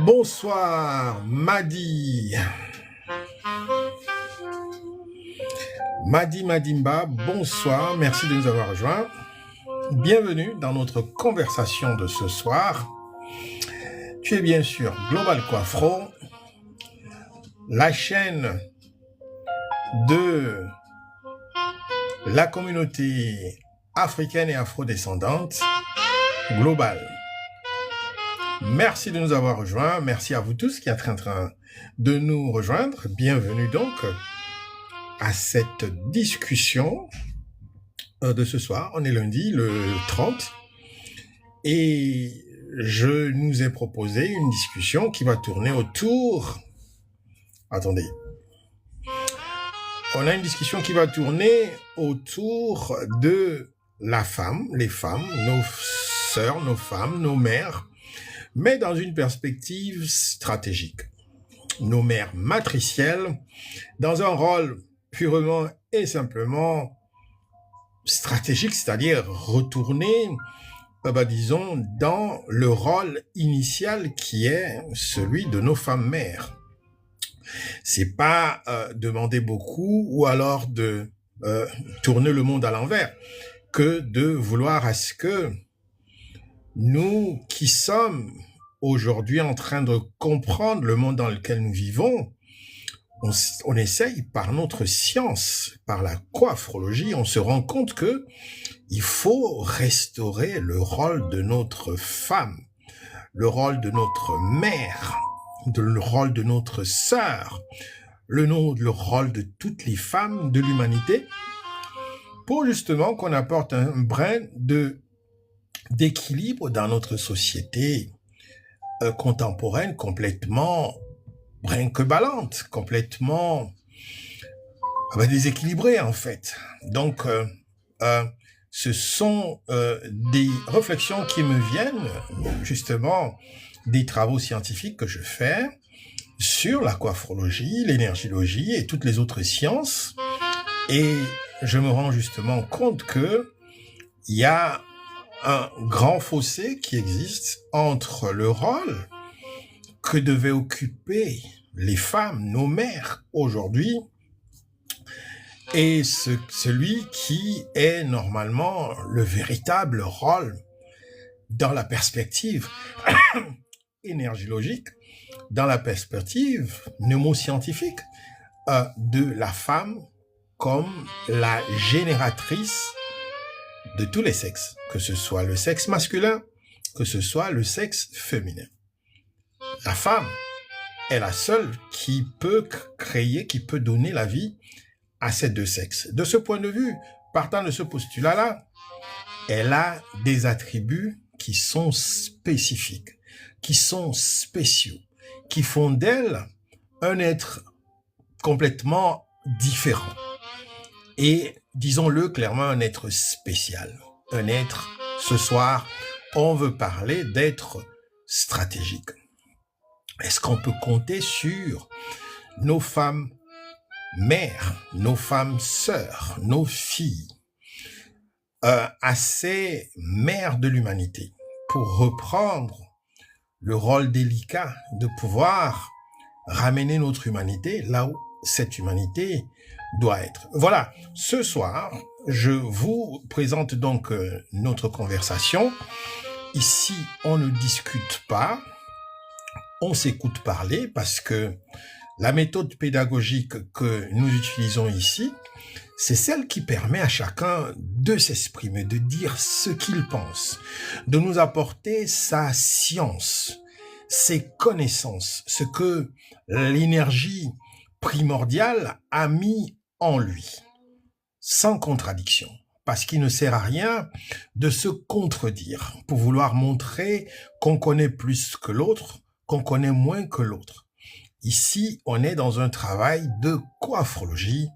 Bonsoir, Madi. Madi Madimba, bonsoir, merci de nous avoir rejoints. Bienvenue dans notre conversation de ce soir. Tu es bien sûr Global Coiffro, la chaîne de la communauté africaine et afrodescendante globale. Merci de nous avoir rejoints. Merci à vous tous qui êtes en train de nous rejoindre. Bienvenue donc à cette discussion de ce soir. On est lundi, le 30. Et je nous ai proposé une discussion qui va tourner autour... Attendez. On a une discussion qui va tourner autour de la femme, les femmes, nos sœurs, nos femmes, nos mères, mais dans une perspective stratégique. Nos mères matricielles, dans un rôle purement et simplement stratégique, c'est-à-dire retourner, disons, dans le rôle initial qui est celui de nos femmes mères. C'est pas demander beaucoup ou alors de tourner le monde à l'envers que de vouloir à ce que nous qui sommes aujourd'hui en train de comprendre le monde dans lequel nous vivons, on essaye par notre science, par la coiffrologie, on se rend compte que il faut restaurer le rôle de notre femme, le rôle de notre mère, le rôle de notre sœur, le rôle de toutes les femmes de l'humanité, pour justement qu'on apporte un brin d'équilibre dans notre société contemporaine complètement brinque-ballante, complètement déséquilibrée en fait. Donc, ce sont des réflexions qui me viennent justement des travaux scientifiques que je fais sur la coiffrologie, l'énergologie et toutes les autres sciences. Et je me rends justement compte que il y a un grand fossé qui existe entre le rôle que devaient occuper les femmes, nos mères aujourd'hui, et celui qui est normalement le véritable rôle dans la perspective énergologique, dans la perspective mnémoscientifique de la femme comme la génératrice de tous les sexes, que ce soit le sexe masculin, que ce soit le sexe féminin. La femme est la seule qui peut créer, qui peut donner la vie à ces deux sexes. De ce point de vue, partant de ce postulat-là, elle a des attributs qui sont spécifiques, qui sont spéciaux, qui font d'elle un être complètement différent. Et disons-le clairement, un être spécial. Un être, ce soir, on veut parler d'être stratégique. Est-ce qu'on peut compter sur nos femmes mères, nos femmes sœurs, nos filles, à ces mères de l'humanité pour reprendre le rôle délicat de pouvoir ramener notre humanité là où cette humanité doit être. Voilà, ce soir, je vous présente donc notre conversation. Ici, on ne discute pas, on s'écoute parler parce que la méthode pédagogique que nous utilisons ici, c'est celle qui permet à chacun de s'exprimer, de dire ce qu'il pense, de nous apporter sa science, ses connaissances, ce que l'énergie primordiale a mis en lui, sans contradiction. Parce qu'il ne sert à rien de se contredire pour vouloir montrer qu'on connaît plus que l'autre, qu'on connaît moins que l'autre. Ici, on est dans un travail de coaphrologie.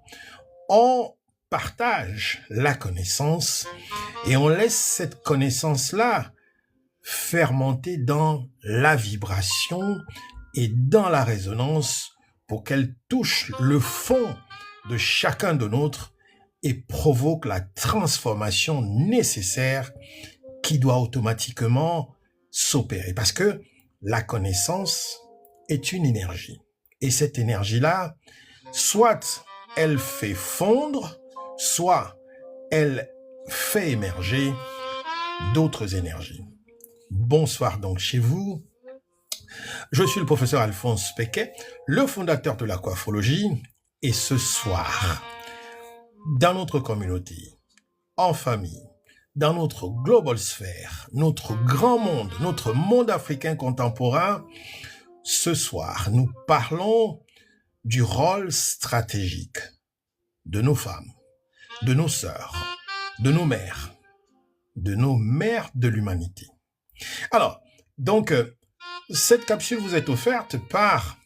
On partage la connaissance et on laisse cette connaissance-là fermenter dans la vibration et dans la résonance pour qu'elle touche le fond de chacun de nôtres et provoque la transformation nécessaire qui doit automatiquement s'opérer. Parce que la connaissance est une énergie. Et cette énergie-là, soit elle fait fondre, soit elle fait émerger d'autres énergies. Bonsoir donc chez vous. Je suis le professeur Alphonse Péquet, le fondateur de la coaphrologie. Et ce soir, dans notre communauté, en famille, dans notre global sphère, notre grand monde, notre monde africain contemporain, ce soir, nous parlons du rôle stratégique de nos femmes, de nos sœurs, de nos mères de l'humanité. Alors, donc, cette capsule vous est offerte par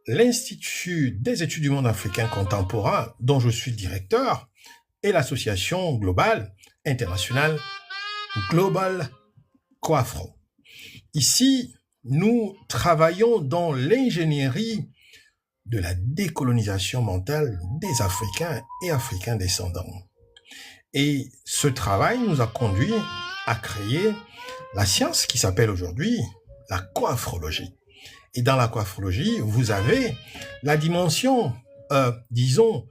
l'Institut des études du monde africain contemporain, dont je suis directeur, et l'association globale, internationale, Global Coaphro. Ici, nous travaillons dans l'ingénierie de la décolonisation mentale des Africains et Africains descendants. Et ce travail nous a conduit à créer la science qui s'appelle aujourd'hui la coaphrologie. Et dans la coaphrologie, vous avez la dimension, disons,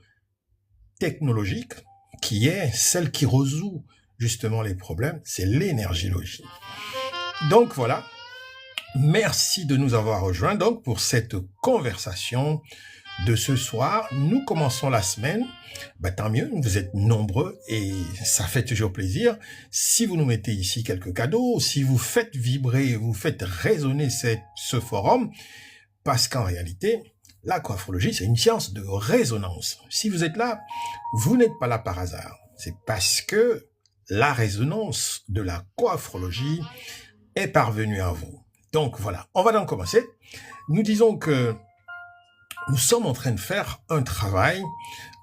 technologique, qui est celle qui résout justement les problèmes, c'est l'énergiologie. Donc voilà, merci de nous avoir rejoints donc pour cette conversation de ce soir. Nous commençons la semaine. Tant mieux, vous êtes nombreux et ça fait toujours plaisir. Si vous nous mettez ici quelques cadeaux, si vous faites vibrer, vous faites résonner ce forum, parce qu'en réalité, la coaphrologie, c'est une science de résonance. Si vous êtes là, vous n'êtes pas là par hasard. C'est parce que la résonance de la coaphrologie est parvenue à vous. Donc voilà, on va donc commencer. Nous disons que nous sommes en train de faire un travail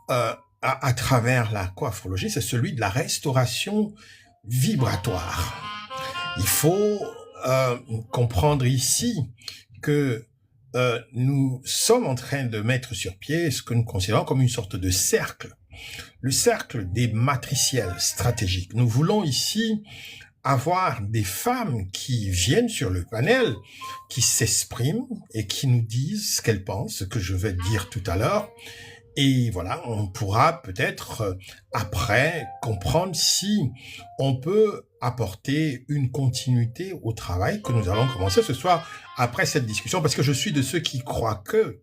à travers la coaphrologie, c'est celui de la restauration vibratoire. Il faut comprendre ici que nous sommes en train de mettre sur pied ce que nous considérons comme une sorte de cercle, le cercle des matriciels stratégiques. Nous voulons ici avoir des femmes qui viennent sur le panel, qui s'expriment et qui nous disent ce qu'elles pensent, ce que je vais dire tout à l'heure. Et voilà, on pourra peut-être après comprendre si on peut apporter une continuité au travail que nous allons commencer ce soir après cette discussion, parce que je suis de ceux qui croient que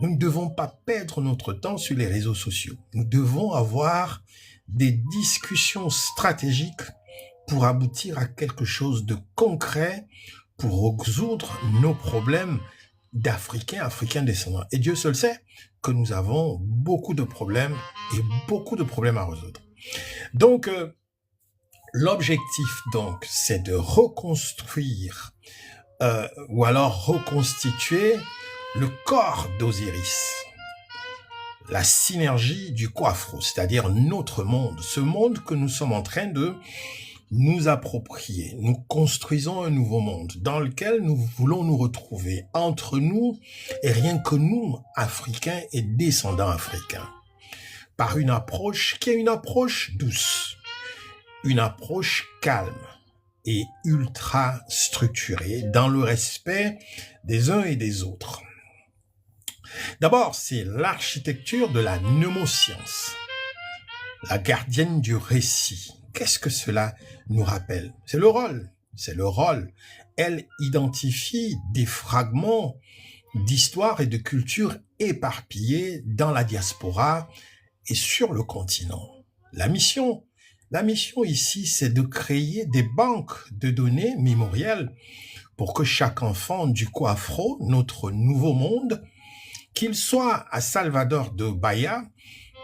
nous ne devons pas perdre notre temps sur les réseaux sociaux. Nous devons avoir des discussions stratégiques pour aboutir à quelque chose de concret, pour résoudre nos problèmes Africains descendants. Et Dieu seul sait que nous avons beaucoup de problèmes et beaucoup de problèmes à résoudre. Donc, l'objectif, donc, c'est de reconstruire ou alors reconstituer le corps d'Osiris, la synergie du coaphro, c'est-à-dire notre monde, ce monde que nous sommes en train de nous approprier. Nous construisons un nouveau monde dans lequel nous voulons nous retrouver entre nous et rien que nous, Africains et descendants africains, par une approche qui est une approche douce, une approche calme et ultra structurée dans le respect des uns et des autres. D'abord, c'est l'architecture de la mnémoscience, la gardienne du récit. Qu'est-ce que cela nous rappelle? C'est le rôle. C'est le rôle. Elle identifie des fragments d'histoire et de culture éparpillés dans la diaspora et sur le continent. La mission ici, c'est de créer des banques de données mémorielles pour que chaque enfant du Coafro, notre nouveau monde, qu'il soit à Salvador de Bahia,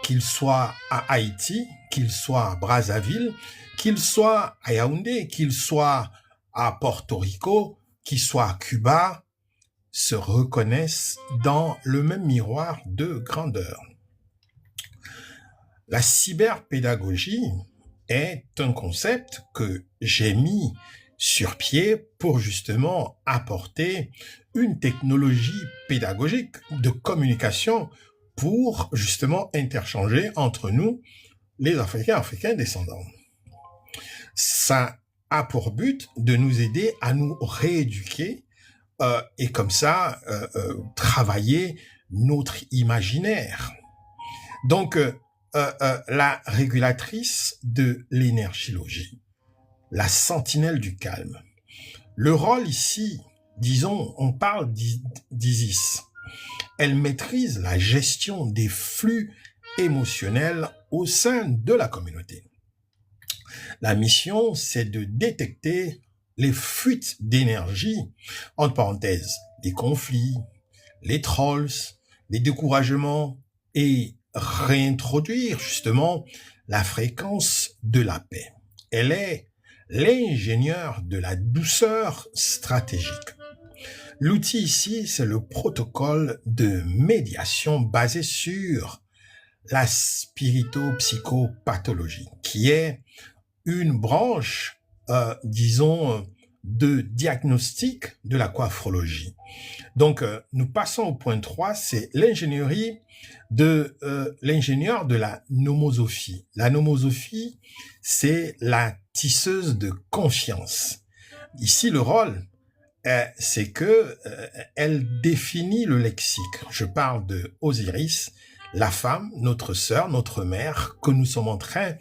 qu'il soit à Haïti, qu'il soit à Brazzaville, qu'il soit à Yaoundé, qu'il soit à Porto Rico, qu'il soit à Cuba, se reconnaissent dans le même miroir de grandeur. La cyberpédagogie est un concept que j'ai mis sur pied pour justement apporter une technologie pédagogique de communication pour justement interchanger entre nous, les Africains descendants. Ça a pour but de nous aider à nous rééduquer et comme ça travailler notre imaginaire. Donc, la régulatrice de l'énergiologie, la sentinelle du calme. Le rôle ici, disons, on parle d'Isis. Elle maîtrise la gestion des flux émotionnels au sein de la communauté. La mission, c'est de détecter les fuites d'énergie, entre parenthèses, les conflits, les trolls, les découragements et réintroduire justement la fréquence de la paix. Elle est l'ingénieure de la douceur stratégique. L'outil ici, c'est le protocole de médiation basé sur la spirito-psychopathologie, qui est une branche, disons, de diagnostic de la coaphrologie. Donc, nous passons au point 3, c'est l'ingénieur de la nomosophie. La nomosophie, c'est la tisseuse de confiance. Ici, le rôle, c'est que elle définit le lexique. Je parle de Osiris, la femme, notre sœur, notre mère, que nous sommes en train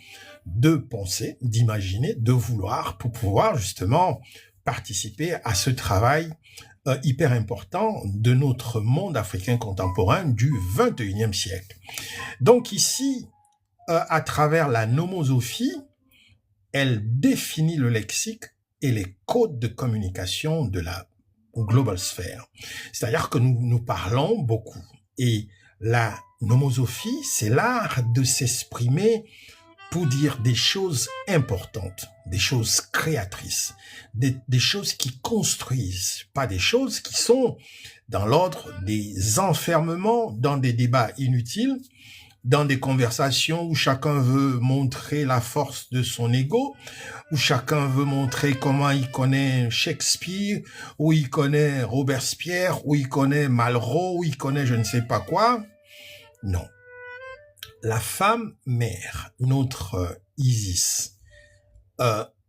de penser, d'imaginer, de vouloir pour pouvoir justement participer à ce travail hyper important de notre monde africain contemporain du 21e siècle. Donc ici, à travers la nomosophie, elle définit le lexique et les codes de communication de la global sphère. C'est-à-dire que nous parlons beaucoup. Et la nomosophie, c'est l'art de s'exprimer pour dire des choses importantes, des choses créatrices, des choses qui construisent, pas des choses qui sont dans l'ordre des enfermements, dans des débats inutiles, dans des conversations où chacun veut montrer la force de son ego, où chacun veut montrer comment il connaît Shakespeare, où il connaît Robespierre, où il connaît Malraux, où il connaît je ne sais pas quoi. Non. La femme mère, notre Isis,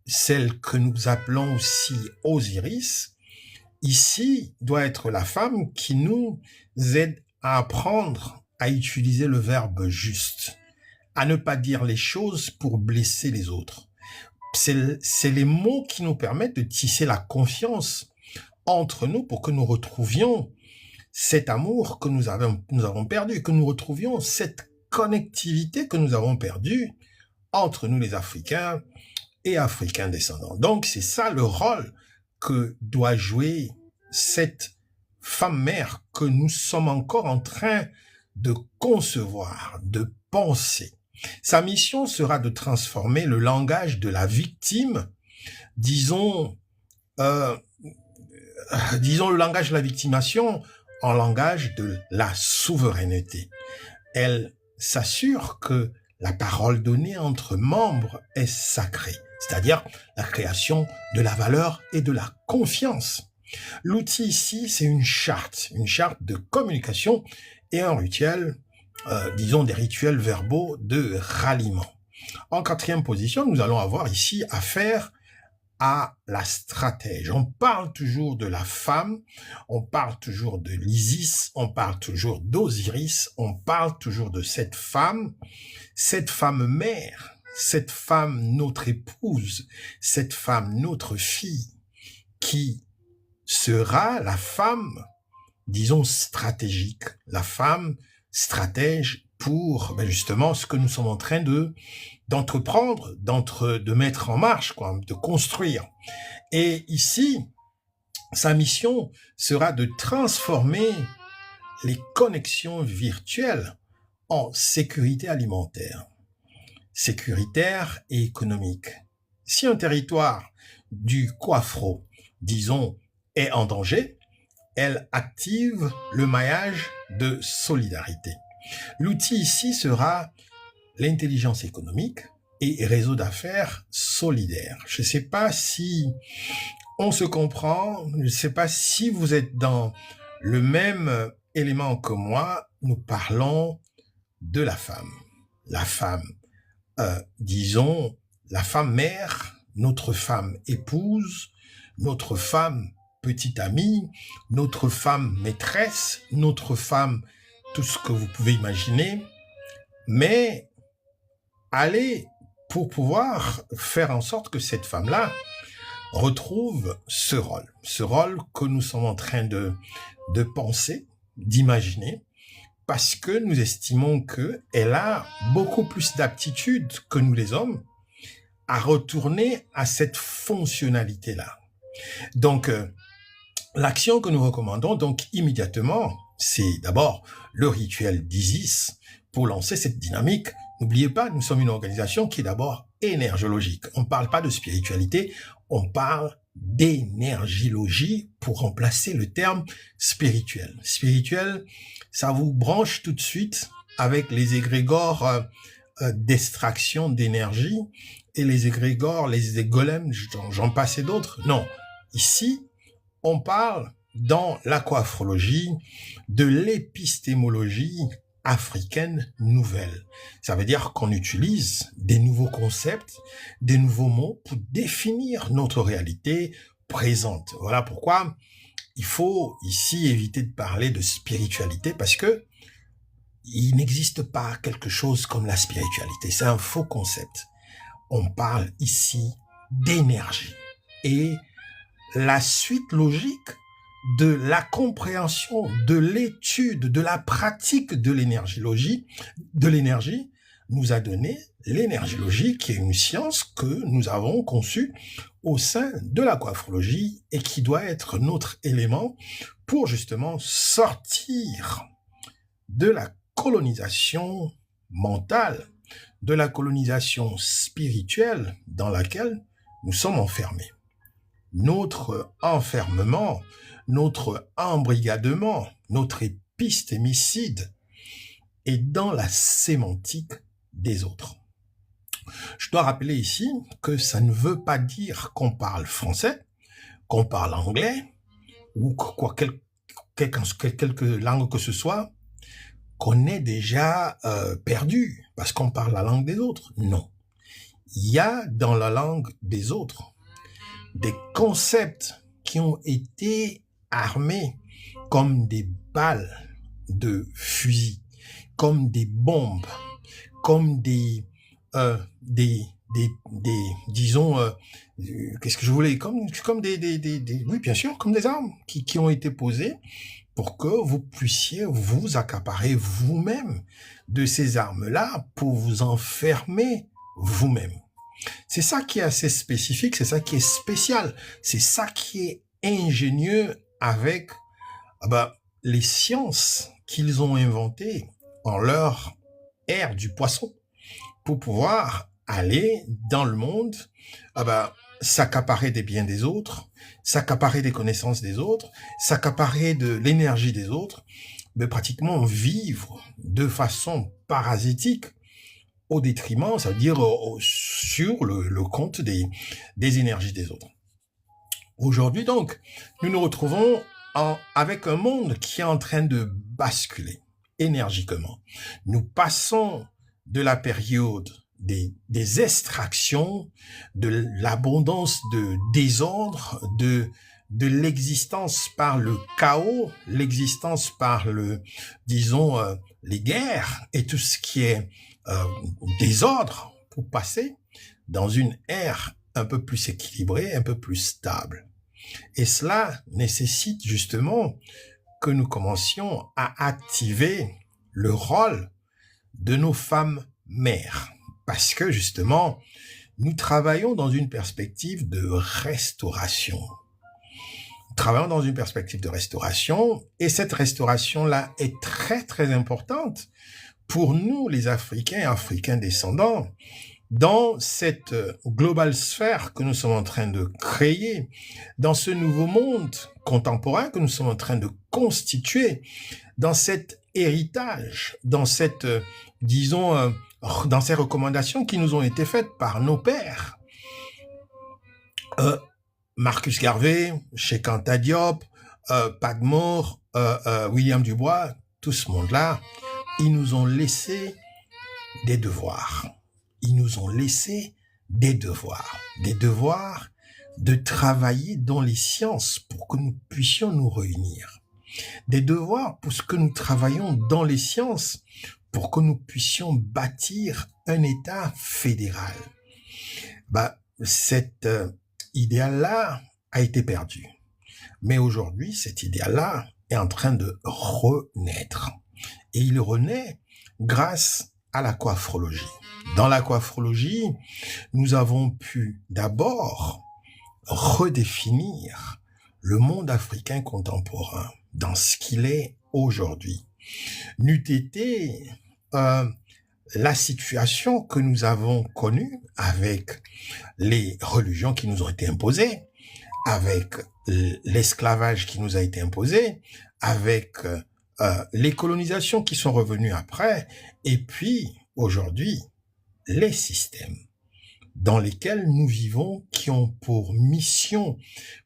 celle que nous appelons aussi Osiris, ici doit être la femme qui nous aide à apprendre à utiliser le verbe juste, à ne pas dire les choses pour blesser les autres. C'est les mots qui nous permettent de tisser la confiance entre nous pour que nous retrouvions cet amour que nous avons perdu, que nous retrouvions cette connectivité que nous avons perdue entre nous les Africains et Africains descendants. Donc c'est ça le rôle que doit jouer cette femme mère que nous sommes encore en train de concevoir, de penser. Sa mission sera de transformer le langage de la victime, disons le langage de la victimation en langage de la souveraineté. Elle s'assure que la parole donnée entre membres est sacrée, c'est-à-dire la création de la valeur et de la confiance. L'outil ici, c'est une charte de communication et un rituel, disons des rituels verbaux de ralliement. En quatrième position, nous allons avoir ici affaire à la stratège. On parle toujours de la femme, on parle toujours de l'Isis, on parle toujours d'Osiris, on parle toujours de cette femme mère, cette femme notre épouse, cette femme notre fille, qui sera la femme, disons, stratégique, la femme stratège pour justement ce que nous sommes en train d'entreprendre, de mettre en marche, quoi, de construire. Et ici, sa mission sera de transformer les connexions virtuelles en sécurité alimentaire, sécuritaire et économique. Si un territoire du Coafro, disons, est en danger, elle active le maillage de solidarité. L'outil ici sera l'intelligence économique et réseau d'affaires solidaire. Je ne sais pas si on se comprend, je ne sais pas si vous êtes dans le même élément que moi. Nous parlons de la femme. La femme, disons, la femme mère, notre femme épouse, notre femme petite amie, notre femme maîtresse, notre femme, tout ce que vous pouvez imaginer, mais allez pour pouvoir faire en sorte que cette femme-là retrouve ce rôle que nous sommes en train de penser, d'imaginer, parce que nous estimons qu'elle a beaucoup plus d'aptitude que nous les hommes à retourner à cette fonctionnalité-là. Donc, l'action que nous recommandons donc immédiatement, c'est d'abord le rituel d'Isis pour lancer cette dynamique. N'oubliez pas, nous sommes une organisation qui est d'abord énergologique. On ne parle pas de spiritualité, on parle d'énergiologie pour remplacer le terme spirituel. Spirituel, ça vous branche tout de suite avec les égrégores d'extraction d'énergie et les égrégores, les golems, j'en passe et d'autres. Non, ici, on parle dans l'aquafrologie de l'épistémologie africaine nouvelle. Ça veut dire qu'on utilise des nouveaux concepts, des nouveaux mots pour définir notre réalité présente. Voilà pourquoi il faut ici éviter de parler de spiritualité parce que il n'existe pas quelque chose comme la spiritualité. C'est un faux concept. On parle ici d'énergie. Et la suite logique de la compréhension, de l'étude, de la pratique de l'énergologie, nous a donné l'énergologie, qui est une science que nous avons conçue au sein de l'aquafrologie et qui doit être notre élément pour justement sortir de la colonisation mentale, de la colonisation spirituelle dans laquelle nous sommes enfermés. Notre enfermement, notre embrigadement, notre épistémicide est dans la sémantique des autres. Je dois rappeler ici que ça ne veut pas dire qu'on parle français, qu'on parle anglais, ou quelque langue que ce soit, qu'on est déjà perdu parce qu'on parle la langue des autres. Non. Il y a dans la langue des autres des concepts qui ont été armés comme des balles de fusil, comme des bombes, comme disons, qu'est-ce que je voulais, comme oui, bien sûr, comme des armes qui ont été posées pour que vous puissiez vous accaparer vous-même de ces armes-là pour vous enfermer vous-même. C'est ça qui est assez spécifique, c'est ça qui est spécial, c'est ça qui est ingénieux avec les sciences qu'ils ont inventées en leur ère du poisson pour pouvoir aller dans le monde, s'accaparer des biens des autres, s'accaparer des connaissances des autres, s'accaparer de l'énergie des autres, mais pratiquement vivre de façon parasitique au détriment, ça veut dire sur le compte des énergies des autres. Aujourd'hui donc, nous nous retrouvons avec un monde qui est en train de basculer énergiquement. Nous passons de la période des extractions, de l'abondance de désordre, de l'existence par le chaos, l'existence par disons, les guerres et tout ce qui est désordre pour passer dans une ère un peu plus équilibrée, un peu plus stable. Et cela nécessite justement que nous commencions à activer le rôle de nos femmes mères. Parce que justement, nous travaillons dans une perspective de restauration. Nous travaillons dans une perspective de restauration et cette restauration-là est très, très importante pour nous, les Africains et Africains descendants, dans cette globale sphère que nous sommes en train de créer, dans ce nouveau monde contemporain que nous sommes en train de constituer, dans cet héritage, dans cette, disons, dans ces recommandations qui nous ont été faites par nos pères. Marcus Garvey, Cheikh Anta Diop, Padmore, William Dubois, tout ce monde-là, ils nous ont laissé des devoirs. Ils nous ont laissé des devoirs de travailler dans les sciences pour que nous puissions nous réunir. Des devoirs pour ce que nous travaillons dans les sciences pour que nous puissions bâtir un État fédéral. Cet idéal-là a été perdu. Mais aujourd'hui, cet idéal-là est en train de renaître. Et il renaît grâce à la coiphrologie. Dans la coiphrologie, nous avons pu d'abord redéfinir le monde africain contemporain dans ce qu'il est aujourd'hui. N'eût été la situation que nous avons connue avec les religions qui nous ont été imposées, avec l'esclavage qui nous a été imposé, avec les colonisations qui sont revenues après, et puis aujourd'hui, les systèmes dans lesquels nous vivons qui ont pour mission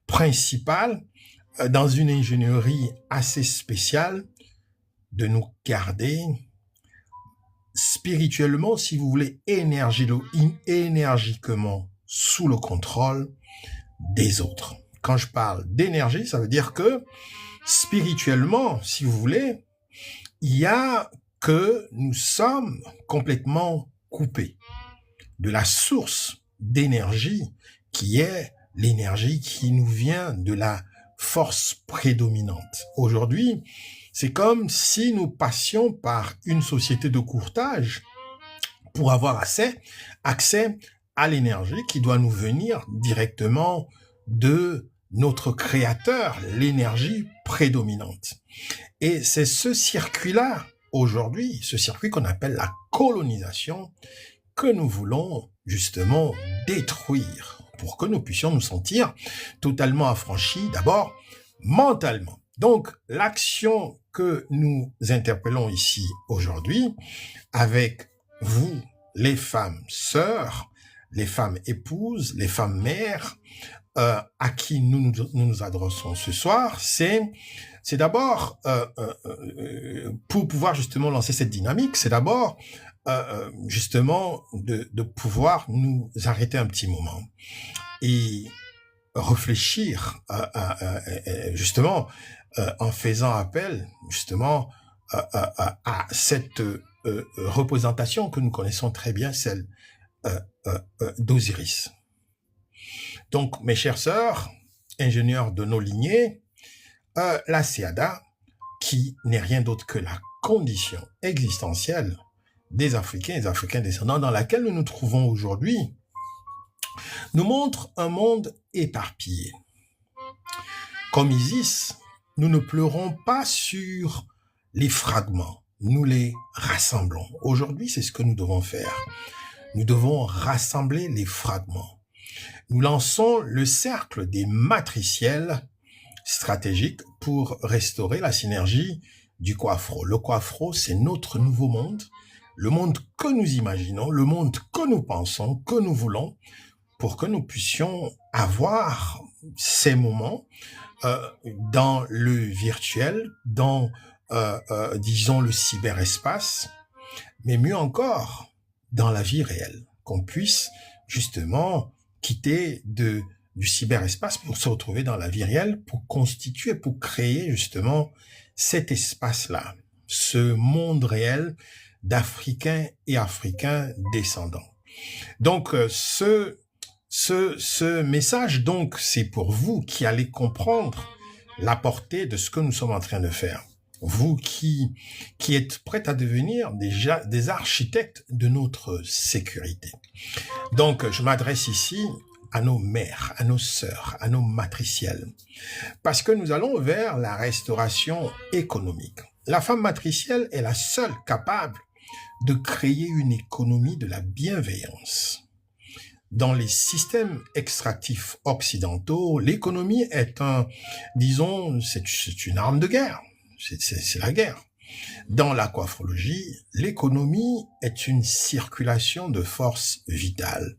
principale, dans une ingénierie assez spéciale, de nous garder spirituellement, si vous voulez, énergiquement sous le contrôle des autres. Quand je parle d'énergie, ça veut dire que spirituellement, si vous voulez, il y a que nous sommes complètement coupés de la source d'énergie qui est l'énergie qui nous vient de la force prédominante. Aujourd'hui, c'est comme si nous passions par une société de courtage pour avoir accès à l'énergie qui doit nous venir directement de notre créateur, l'énergie prédominante. Et c'est ce circuit-là, aujourd'hui, ce circuit qu'on appelle la colonisation, que nous voulons justement détruire pour que nous puissions nous sentir totalement affranchis, d'abord mentalement. Donc, l'action que nous interpellons ici aujourd'hui, avec vous, les femmes sœurs, les femmes épouses, les femmes mères, à qui nous adressons ce soir, c'est d'abord, pour pouvoir justement lancer cette dynamique, c'est d'abord justement de pouvoir nous arrêter un petit moment et réfléchir justement en faisant appel justement à cette représentation que nous connaissons très bien, celle d'Osiris. Donc, mes chères sœurs, ingénieurs de nos lignées, la Seada, qui n'est rien d'autre que la condition existentielle des Africains et des Africains descendants dans laquelle nous nous trouvons aujourd'hui, nous montre un monde éparpillé. Comme Isis, nous ne pleurons pas sur les fragments, nous les rassemblons. Aujourd'hui, c'est ce que nous devons faire. Nous devons rassembler les fragments. Nous lançons le cercle des matriciels stratégiques pour restaurer la synergie du Coafro. Le Coafro, c'est notre nouveau monde, le monde que nous imaginons, le monde que nous pensons, que nous voulons, pour que nous puissions avoir ces moments dans le virtuel, dans, disons, le cyberespace, mais mieux encore, dans la vie réelle, qu'on puisse justement quitter du cyberespace pour se retrouver dans la vie réelle, pour constituer, pour créer justement cet espace-là, ce monde réel d'Africains et Africains descendants. Donc, ce message, donc, c'est pour vous qui allez comprendre la portée de ce que nous sommes en train de faire. Vous qui êtes prêts à devenir déjà des architectes de notre sécurité. Donc, je m'adresse ici à nos mères, à nos sœurs, à nos matricielles, parce que nous allons vers la restauration économique. La femme matricielle est la seule capable de créer une économie de la bienveillance. Dans les systèmes extractifs occidentaux, l'économie est c'est une arme de guerre. C'est la guerre. Dans l'aquaphologie, l'économie est une circulation de forces vitales.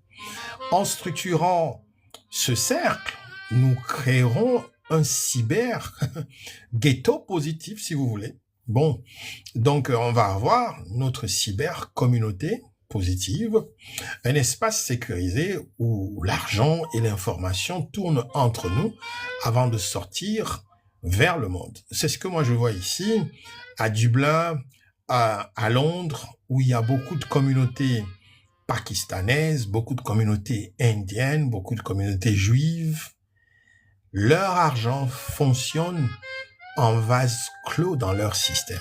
En structurant ce cercle, nous créerons un cyber ghetto positif, si vous voulez. Bon, donc on va avoir notre cyber communauté positive, un espace sécurisé où l'argent et l'information tournent entre nous avant de sortir vers le monde. C'est ce que moi je vois ici, à Dublin, à Londres, où il y a beaucoup de communautés pakistanaises, beaucoup de communautés indiennes, beaucoup de communautés juives. Leur argent fonctionne en vase clos dans leur système,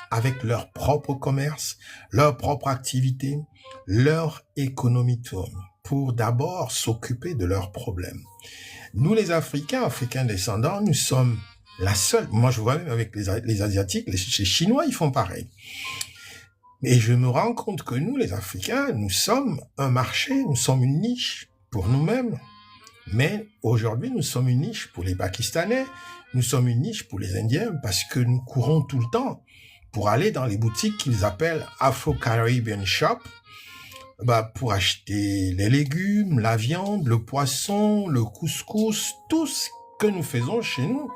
avec leur propre commerce, leur propre activité, leur économie tourne pour d'abord s'occuper de leurs problèmes. Nous, les Africains descendants, nous sommes la seule, moi je vois même avec les Asiatiques, les Chinois, ils font pareil. Et je me rends compte que nous, les Africains, nous sommes un marché, nous sommes une niche pour nous-mêmes. Mais aujourd'hui, nous sommes une niche pour les Pakistanais, nous sommes une niche pour les Indiens parce que nous courons tout le temps pour aller dans les boutiques qu'ils appellent Afro-Caribbean Shop, pour acheter les légumes, la viande, le poisson, le couscous, tout ce que nous faisons chez nous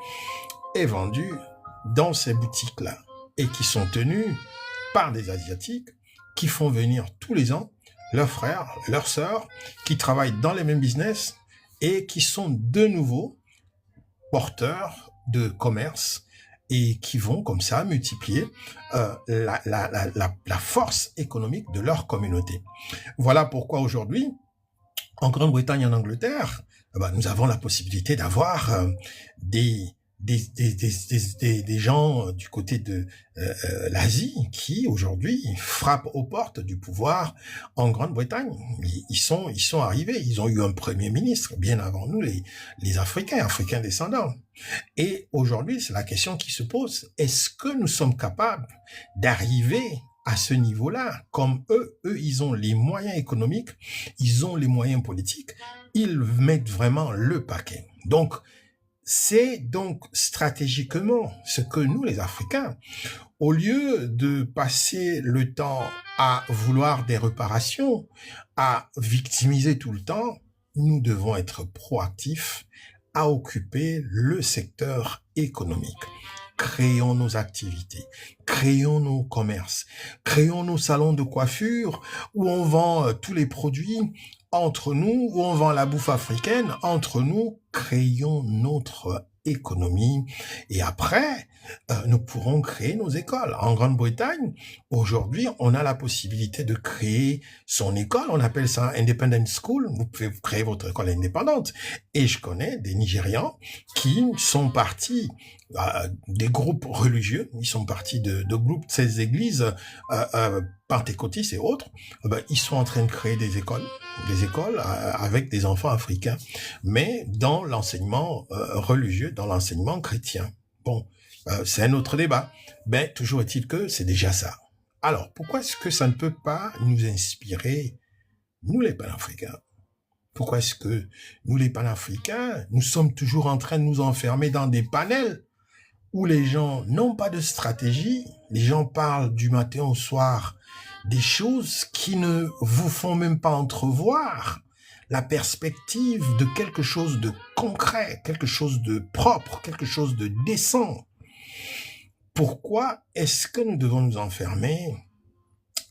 est vendu dans ces boutiques-là et qui sont tenues par des Asiatiques qui font venir tous les ans leurs frères, leurs sœurs, qui travaillent dans les mêmes business et qui sont de nouveau porteurs de commerce et qui vont comme ça multiplier la force économique de leur communauté. Voilà pourquoi aujourd'hui, en Grande-Bretagne et en Angleterre, nous avons la possibilité d'avoir des gens du côté de l'Asie qui aujourd'hui frappent aux portes du pouvoir en Grande-Bretagne. Ils sont arrivés, ils ont eu un premier ministre bien avant nous, les Africains descendants. Et aujourd'hui, c'est la question qui se pose. Est-ce que nous sommes capables d'arriver à ce niveau-là? Comme eux, ils ont les moyens économiques, ils ont les moyens politiques, ils mettent vraiment le paquet. Donc, c'est donc stratégiquement ce que nous, les Africains, au lieu de passer le temps à vouloir des réparations, à victimiser tout le temps, nous devons être proactifs à occuper le secteur économique. Créons nos activités, créons nos commerces, créons nos salons de coiffure où on vend tous les produits entre nous, où on vend la bouffe africaine entre nous, créons notre économie et après, nous pourrons créer nos écoles. En Grande-Bretagne, aujourd'hui, on a la possibilité de créer son école, on appelle ça Independent School, vous pouvez créer votre école indépendante. Et je connais des Nigérians qui sont partis des groupes religieux, ils sont partis de groupes de ces églises pentecôtistes et autres, ils sont en train de créer des écoles avec des enfants africains, mais dans l'enseignement religieux, dans l'enseignement chrétien. Bon, c'est un autre débat, mais toujours est-il que c'est déjà ça. Alors, pourquoi est-ce que ça ne peut pas nous inspirer, nous les panafricains? Pourquoi est-ce que nous les panafricains, nous sommes toujours en train de nous enfermer dans des panels où les gens n'ont pas de stratégie, les gens parlent du matin au soir des choses qui ne vous font même pas entrevoir la perspective de quelque chose de concret, quelque chose de propre, quelque chose de décent. Pourquoi est-ce que nous devons nous enfermer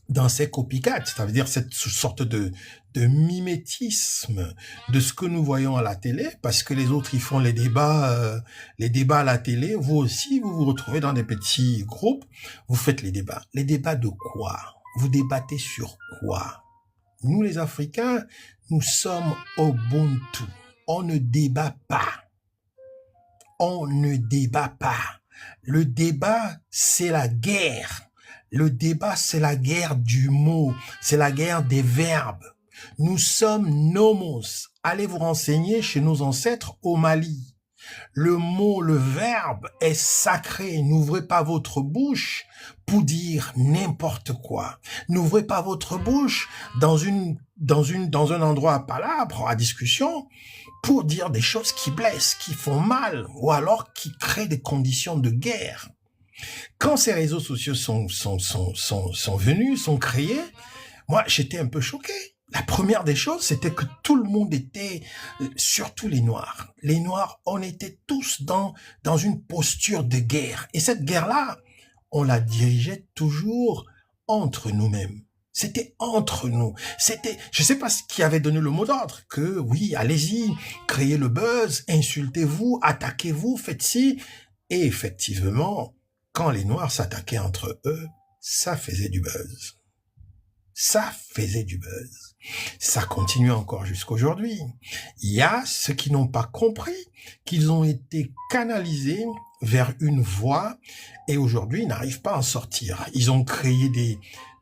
dans ces copycats, c'est-à-dire cette sorte de mimétisme de ce que nous voyons à la télé, parce que les autres, ils font les débats à la télé, vous aussi, vous vous retrouvez dans des petits groupes, vous faites les débats. Les débats de quoi? Vous débattez sur quoi? Nous, les Africains, nous sommes Ubuntu. On ne débat pas. On ne débat pas. Le débat, c'est la guerre. Le débat, c'est la guerre du mot. C'est la guerre des verbes. Nous sommes nomos. Allez vous renseigner chez nos ancêtres au Mali. Le mot, le verbe est sacré. N'ouvrez pas votre bouche pour dire n'importe quoi. N'ouvrez pas votre bouche dans un endroit palabre, à discussion, pour dire des choses qui blessent, qui font mal, ou alors qui créent des conditions de guerre. Quand ces réseaux sociaux sont venus, sont créés, moi, j'étais un peu choqué. La première des choses, c'était que tout le monde était, surtout les Noirs. Les Noirs, on était tous dans une posture de guerre. Et cette guerre-là, on la dirigeait toujours entre nous-mêmes. C'était entre nous. C'était, je sais pas ce qui avait donné le mot d'ordre, que oui, allez-y, créez le buzz, insultez-vous, attaquez-vous, faites ci. Et effectivement, quand les Noirs s'attaquaient entre eux, ça faisait du buzz. Ça faisait du buzz. Ça continue encore jusqu'aujourd'hui. Il y a ceux qui n'ont pas compris qu'ils ont été canalisés vers une voie et aujourd'hui ils n'arrivent pas à en sortir. Ils ont créé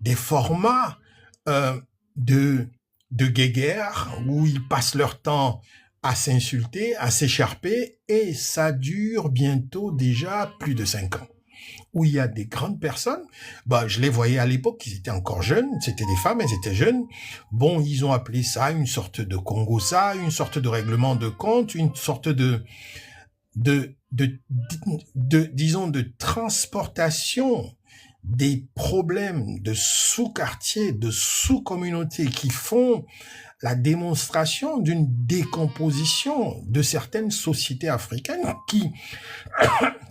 des formats de guéguerre où ils passent leur temps à s'insulter, à s'écharper et ça dure bientôt déjà plus de 5 ans. Où il y a des grandes personnes, je les voyais à l'époque, ils étaient encore jeunes, c'était des femmes, elles étaient jeunes. Bon, ils ont appelé ça une sorte de Congo-ça, une sorte de règlement de compte, une sorte disons, de transportation des problèmes de sous-quartiers, de sous-communautés qui font la démonstration d'une décomposition de certaines sociétés africaines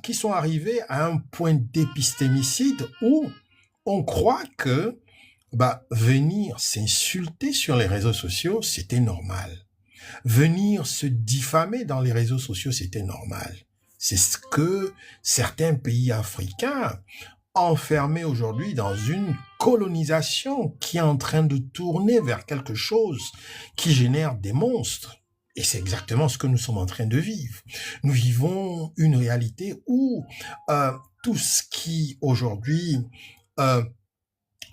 qui sont arrivées à un point d'épistémicide où on croit que venir s'insulter sur les réseaux sociaux, c'était normal. Venir se diffamer dans les réseaux sociaux, c'était normal. C'est ce que certains pays africains enfermés aujourd'hui dans une colonisation qui est en train de tourner vers quelque chose qui génère des monstres. Et c'est exactement ce que nous sommes en train de vivre. Nous vivons une réalité où tout ce qui aujourd'hui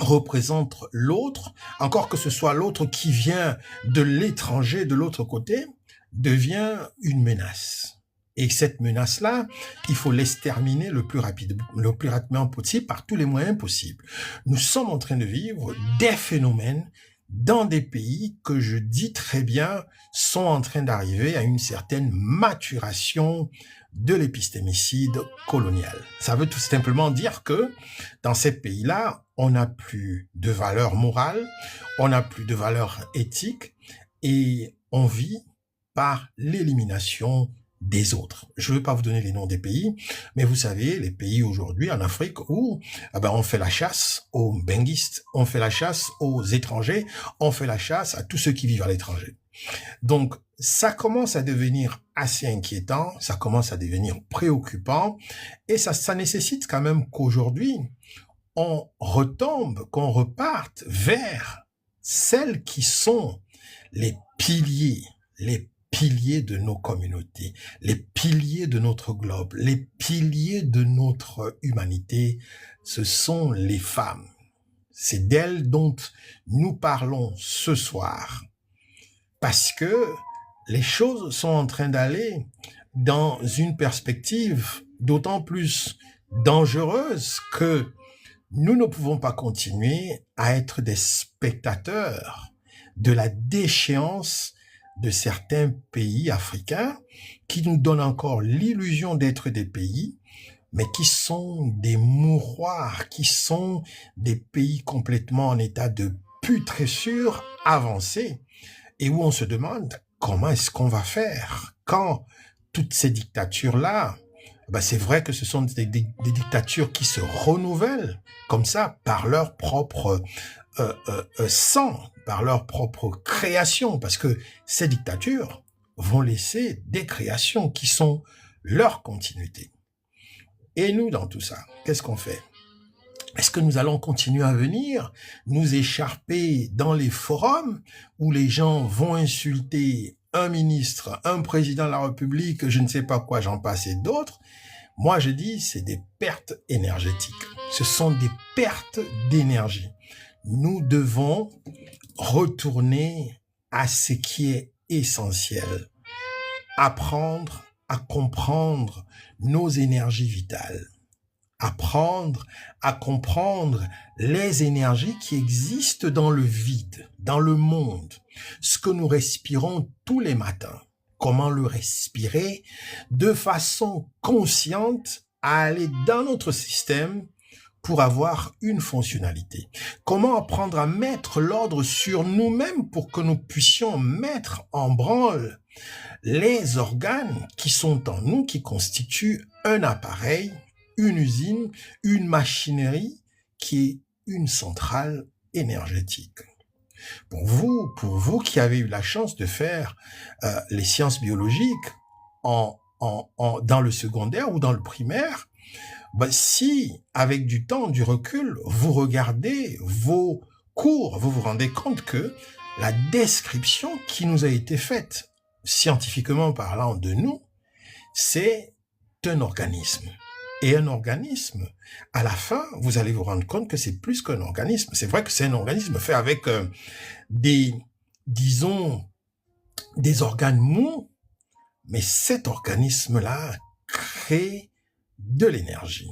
représente l'autre, encore que ce soit l'autre qui vient de l'étranger, de l'autre côté, devient une menace. Et cette menace-là, il faut l'exterminer le plus rapidement possible, par tous les moyens possibles. Nous sommes en train de vivre des phénomènes dans des pays que je dis très bien sont en train d'arriver à une certaine maturation de l'épistémicide colonial. Ça veut tout simplement dire que dans ces pays-là, on n'a plus de valeur morale, on n'a plus de valeur éthique et on vit par l'élimination des autres. Je ne veux pas vous donner les noms des pays, mais vous savez, les pays aujourd'hui en Afrique où on fait la chasse aux benguistes, on fait la chasse aux étrangers, on fait la chasse à tous ceux qui vivent à l'étranger. Donc, ça commence à devenir assez inquiétant, ça commence à devenir préoccupant, et ça nécessite quand même qu'aujourd'hui, on retombe, qu'on reparte vers celles qui sont les piliers de nos communautés, les piliers de notre globe, les piliers de notre humanité, ce sont les femmes. C'est d'elles dont nous parlons ce soir. Parce que les choses sont en train d'aller dans une perspective d'autant plus dangereuse que nous ne pouvons pas continuer à être des spectateurs de la déchéance de certains pays africains qui nous donnent encore l'illusion d'être des pays, mais qui sont des mouroirs, qui sont des pays complètement en état de putréfaction avancée, et où on se demande comment est-ce qu'on va faire quand toutes ces dictatures-là c'est vrai que ce sont des dictatures qui se renouvellent comme ça par leur propre sang, par leur propre création, parce que ces dictatures vont laisser des créations qui sont leur continuité. Et nous, dans tout ça, qu'est-ce qu'on fait? Est-ce que nous allons continuer à venir nous écharper dans les forums où les gens vont insulter un ministre, un président de la République, je ne sais pas quoi, j'en passe et d'autres? Moi, je dis, c'est des pertes énergétiques. Ce sont des pertes d'énergie. Nous devons retourner à ce qui est essentiel. Apprendre à comprendre nos énergies vitales. Apprendre à comprendre les énergies qui existent dans le vide, dans le monde. Ce que nous respirons tous les matins. Comment le respirer de façon consciente à aller dans notre système pour avoir une fonctionnalité. Comment apprendre à mettre l'ordre sur nous-mêmes pour que nous puissions mettre en branle les organes qui sont en nous, qui constituent un appareil, une usine, une machinerie qui est une centrale énergétique. Pour vous qui avez eu la chance de faire les sciences biologiques dans le secondaire ou dans le primaire, si avec du temps, du recul, vous regardez vos cours, vous vous rendez compte que la description qui nous a été faite, scientifiquement parlant de nous, c'est un organisme. Et un organisme, à la fin, vous allez vous rendre compte que c'est plus qu'un organisme. C'est vrai que c'est un organisme fait avec des organes mous, mais cet organisme-là crée de l'énergie.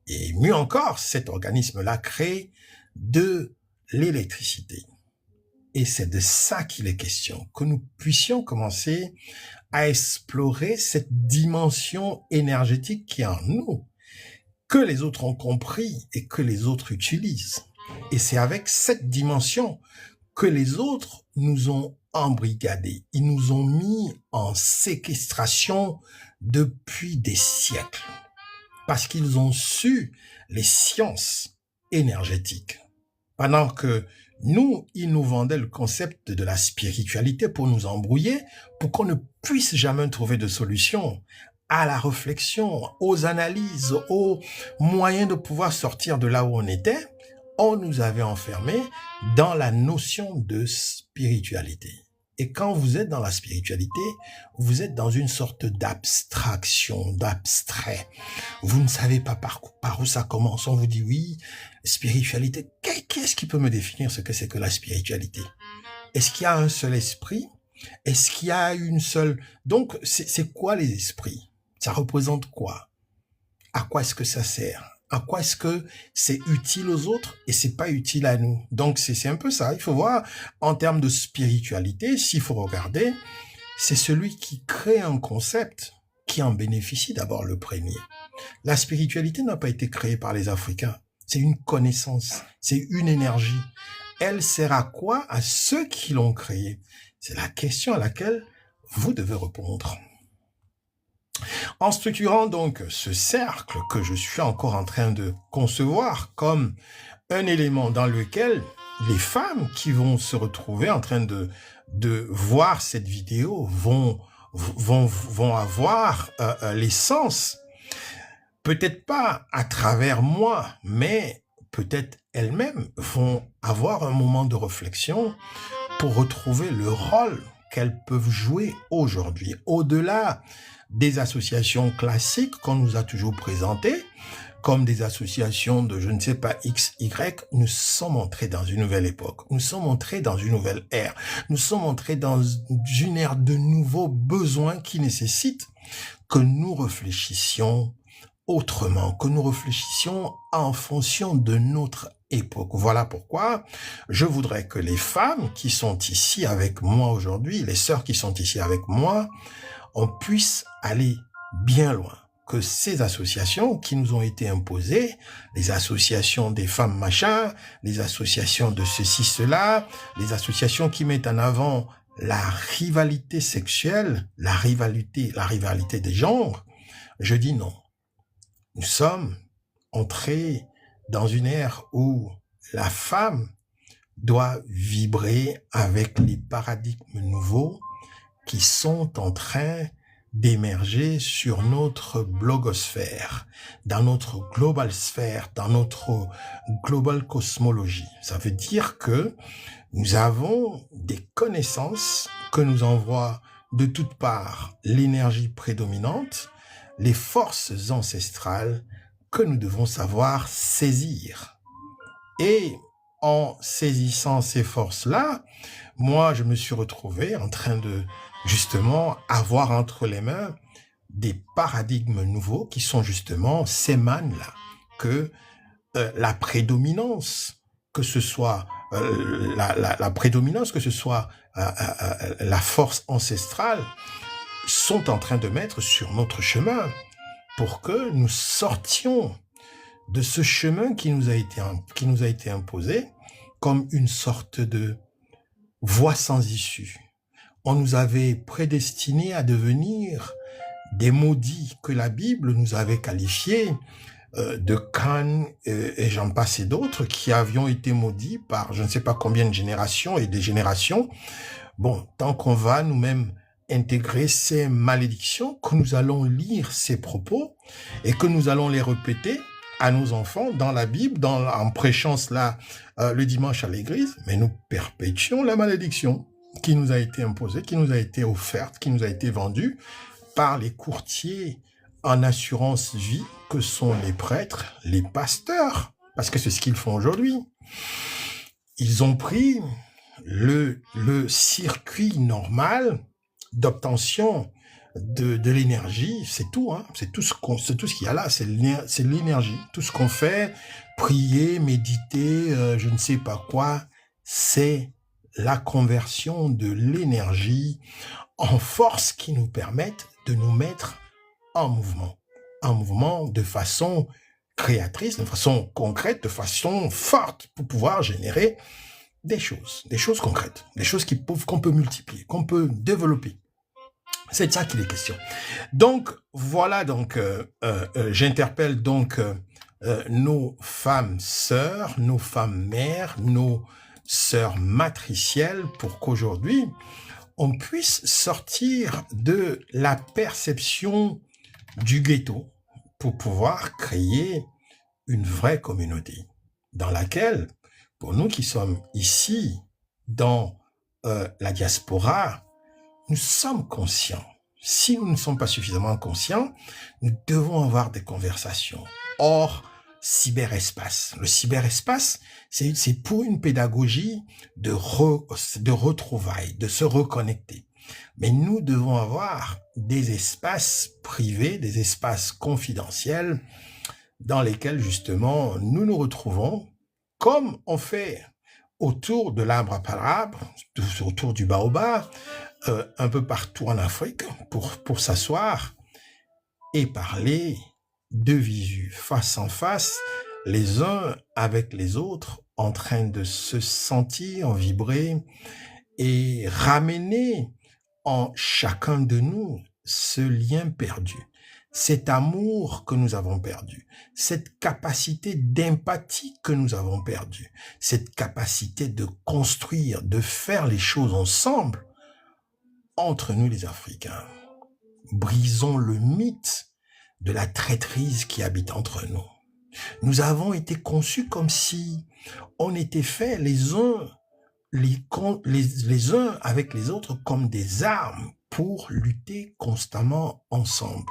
Et mieux encore, cet organisme-là crée de l'électricité. Et c'est de ça qu'il est question, que nous puissions commencer à explorer cette dimension énergétique qui est en nous, que les autres ont compris et que les autres utilisent. Et c'est avec cette dimension que les autres nous ont embrigadés. Ils nous ont mis en séquestration depuis des siècles, parce qu'ils ont su les sciences énergétiques. Pendant que nous, ils nous vendaient le concept de la spiritualité pour nous embrouiller, pour qu'on ne puisse jamais trouver de solution à la réflexion, aux analyses, aux moyens de pouvoir sortir de là où on était. On nous avait enfermés dans la notion de spiritualité. Et quand vous êtes dans la spiritualité, vous êtes dans une sorte d'abstraction, d'abstrait. Vous ne savez pas par où ça commence. On vous dit oui, spiritualité. Qu'est-ce qui peut me définir ce que c'est que la spiritualité? Est-ce qu'il y a un seul esprit? Est-ce qu'il y a une seule... Donc, c'est quoi les esprits? Ça représente quoi? À quoi est-ce que ça sert? À quoi est-ce que c'est utile aux autres et c'est pas utile à nous? Donc, c'est un peu ça. Il faut voir, en termes de spiritualité, s'il faut regarder, c'est celui qui crée un concept qui en bénéficie d'abord le premier. La spiritualité n'a pas été créée par les Africains. C'est une connaissance, c'est une énergie. Elle sert à quoi? À ceux qui l'ont créée. C'est la question à laquelle vous devez répondre. En structurant donc ce cercle que je suis encore en train de concevoir comme un élément dans lequel les femmes qui vont se retrouver en train de voir cette vidéo vont avoir l'essence, peut-être pas à travers moi, mais peut-être elles-mêmes vont avoir un moment de réflexion pour retrouver le rôle qu'elles peuvent jouer aujourd'hui, au-delà des associations classiques qu'on nous a toujours présentées, comme des associations de je ne sais pas X, Y. Nous sommes entrés dans une nouvelle époque, nous sommes entrés dans une nouvelle ère, nous sommes entrés dans une ère de nouveaux besoins qui nécessitent que nous réfléchissions autrement, que nous réfléchissions en fonction de notre époque. Voilà pourquoi je voudrais que les femmes qui sont ici avec moi aujourd'hui, les sœurs qui sont ici avec moi, on puisse aller bien loin. Que ces associations qui nous ont été imposées, les associations des femmes machin, les associations de ceci, cela, les associations qui mettent en avant la rivalité sexuelle, la rivalité des genres, Je dis non. Nous sommes entrés dans une ère où la femme doit vibrer avec les paradigmes nouveaux qui sont en train d'émerger sur notre blogosphère, dans notre global sphère, dans notre global cosmologie. Ça veut dire que nous avons des connaissances que nous envoie de toutes parts l'énergie prédominante, les forces ancestrales que nous devons savoir saisir. Et en saisissant ces forces-là, moi, je me suis retrouvé en train de, justement, avoir entre les mains des paradigmes nouveaux qui sont justement ces mannes-là, que la prédominance, que ce soit la prédominance, que ce soit la force ancestrale, sont en train de mettre sur notre chemin pour que nous sortions de ce chemin qui nous a été imposé comme une sorte de voie sans issue. On nous avait prédestinés à devenir des maudits que la Bible nous avait qualifiés de Can et j'en passe et d'autres qui avions été maudits par je ne sais pas combien de générations et des générations. Bon, tant qu'on va nous-mêmes intégrer ces malédictions, que nous allons lire ces propos et que nous allons les répéter à nos enfants dans la Bible, en prêchant cela le dimanche à l'église, mais nous perpétuons la malédiction qui nous a été imposée, qui nous a été offerte, qui nous a été vendue par les courtiers en assurance vie que sont les prêtres, les pasteurs, parce que c'est ce qu'ils font aujourd'hui. Ils ont pris le circuit normal d'obtention de l'énergie, c'est tout, hein, c'est tout ce qu'il y a là, c'est l'énergie, tout ce qu'on fait, prier, méditer, je ne sais pas quoi, c'est la conversion de l'énergie en force qui nous permettent de nous mettre en mouvement de façon créatrice, de façon concrète, de façon forte, pour pouvoir générer des choses concrètes, des choses qu'on peut multiplier, qu'on peut développer. C'est de ça qu'il est question. Donc, voilà, donc, j'interpelle donc nos femmes sœurs, nos femmes mères, nos sœurs matricielles, pour qu'aujourd'hui, on puisse sortir de la perception du ghetto pour pouvoir créer une vraie communauté dans laquelle, pour nous qui sommes ici dans la diaspora, nous sommes conscients. Si nous ne sommes pas suffisamment conscients, nous devons avoir des conversations hors cyberespace. Le cyberespace, c'est pour une pédagogie de retrouvailles, de se reconnecter. Mais nous devons avoir des espaces privés, des espaces confidentiels dans lesquels justement nous nous retrouvons comme on fait autour de l'arbre à palabre, autour du baobab, un peu partout en Afrique pour s'asseoir et parler de visu, face en face, les uns avec les autres, en train de se sentir, vibrer et ramener en chacun de nous ce lien perdu, cet amour que nous avons perdu, cette capacité d'empathie que nous avons perdu, cette capacité de construire, de faire les choses ensemble entre nous les Africains. Brisons le mythe de la traîtrise qui habite entre nous. Nous avons été conçus comme si on était faits les uns avec les autres comme des armes pour lutter constamment ensemble.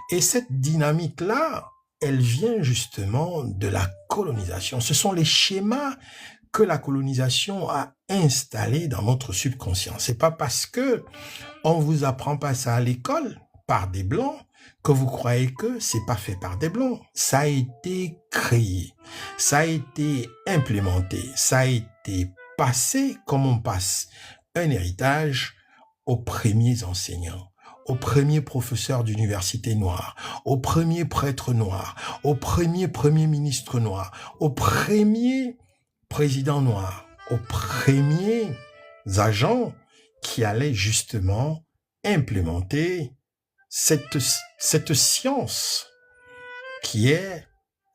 Et cette dynamique-là, elle vient justement de la colonisation. Ce sont les schémas que la colonisation a installés dans notre subconscient. C'est pas parce que on vous apprend pas ça à l'école par des blancs que vous croyez que c'est pas fait par des blancs. Ça a été créé, ça a été implémenté, ça a été passé comme on passe un héritage aux premiers enseignants, aux premiers professeurs d'université noirs, aux premiers prêtres noirs, aux premiers premiers ministres noirs, aux premiers présidents noirs, aux premiers agents qui allaient justement implémenter cette science qui est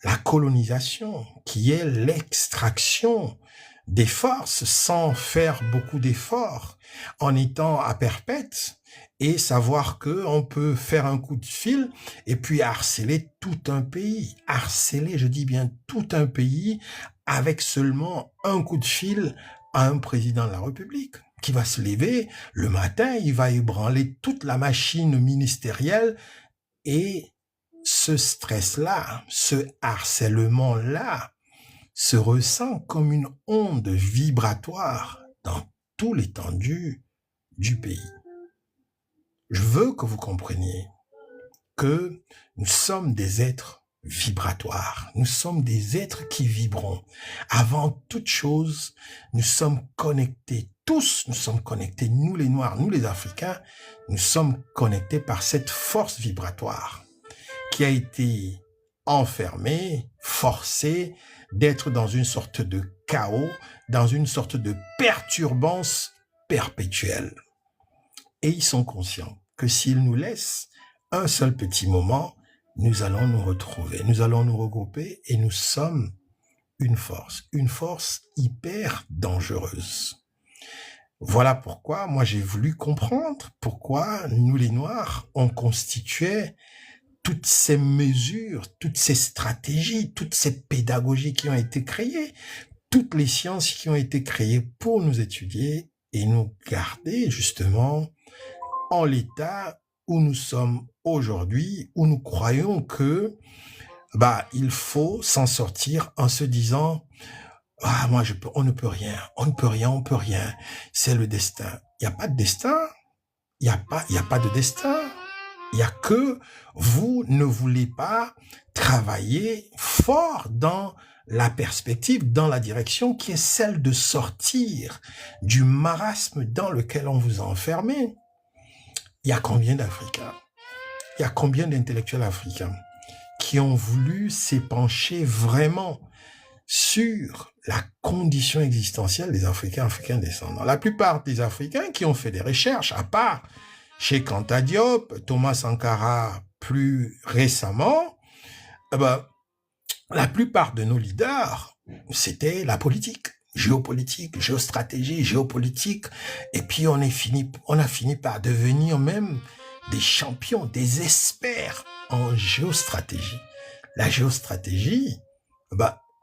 la colonisation, qui est l'extraction des forces sans faire beaucoup d'efforts, en étant à perpète, et savoir que on peut faire un coup de fil et puis harceler tout un pays. Harceler, je dis bien tout un pays, avec seulement un coup de fil à un président de la République qui va se lever le matin, il va ébranler toute la machine ministérielle, et ce stress-là, ce harcèlement-là se ressent comme une onde vibratoire dans tout l'étendue du pays. Je veux que vous compreniez que nous sommes des êtres vibratoires. Nous sommes des êtres qui vibrons. Avant toute chose, nous sommes connectés. Tous, nous sommes connectés. Nous les Noirs, nous les Africains, nous sommes connectés par cette force vibratoire qui a été enfermée, forcée d'être dans une sorte de chaos, dans une sorte de perturbance perpétuelle. Et ils sont conscients que s'ils nous laissent un seul petit moment, nous allons nous retrouver, nous allons nous regrouper, et nous sommes une force hyper dangereuse. Voilà pourquoi moi j'ai voulu comprendre pourquoi nous les Noirs, on constituait toutes ces mesures, toutes ces stratégies, toutes ces pédagogies qui ont été créées, toutes les sciences qui ont été créées pour nous étudier et nous garder justement en l'état où nous sommes aujourd'hui, où nous croyons que il faut s'en sortir en se disant on ne peut rien, c'est le destin. Il n'y a pas de destin, il n'y a pas de destin. Il y a que vous ne voulez pas travailler fort dans la perspective, dans la direction qui est celle de sortir du marasme dans lequel on vous a enfermé. Il y a combien d'Africains, il y a combien d'intellectuels africains qui ont voulu s'épancher vraiment sur la condition existentielle des Africains descendants. La plupart des Africains qui ont fait des recherches, à part Cheikh Anta Diop, Thomas Sankara plus récemment, la plupart de nos leaders, c'était la politique, géopolitique, géostratégie, géopolitique, et puis on a fini par devenir même des champions, des experts en géostratégie. La géostratégie,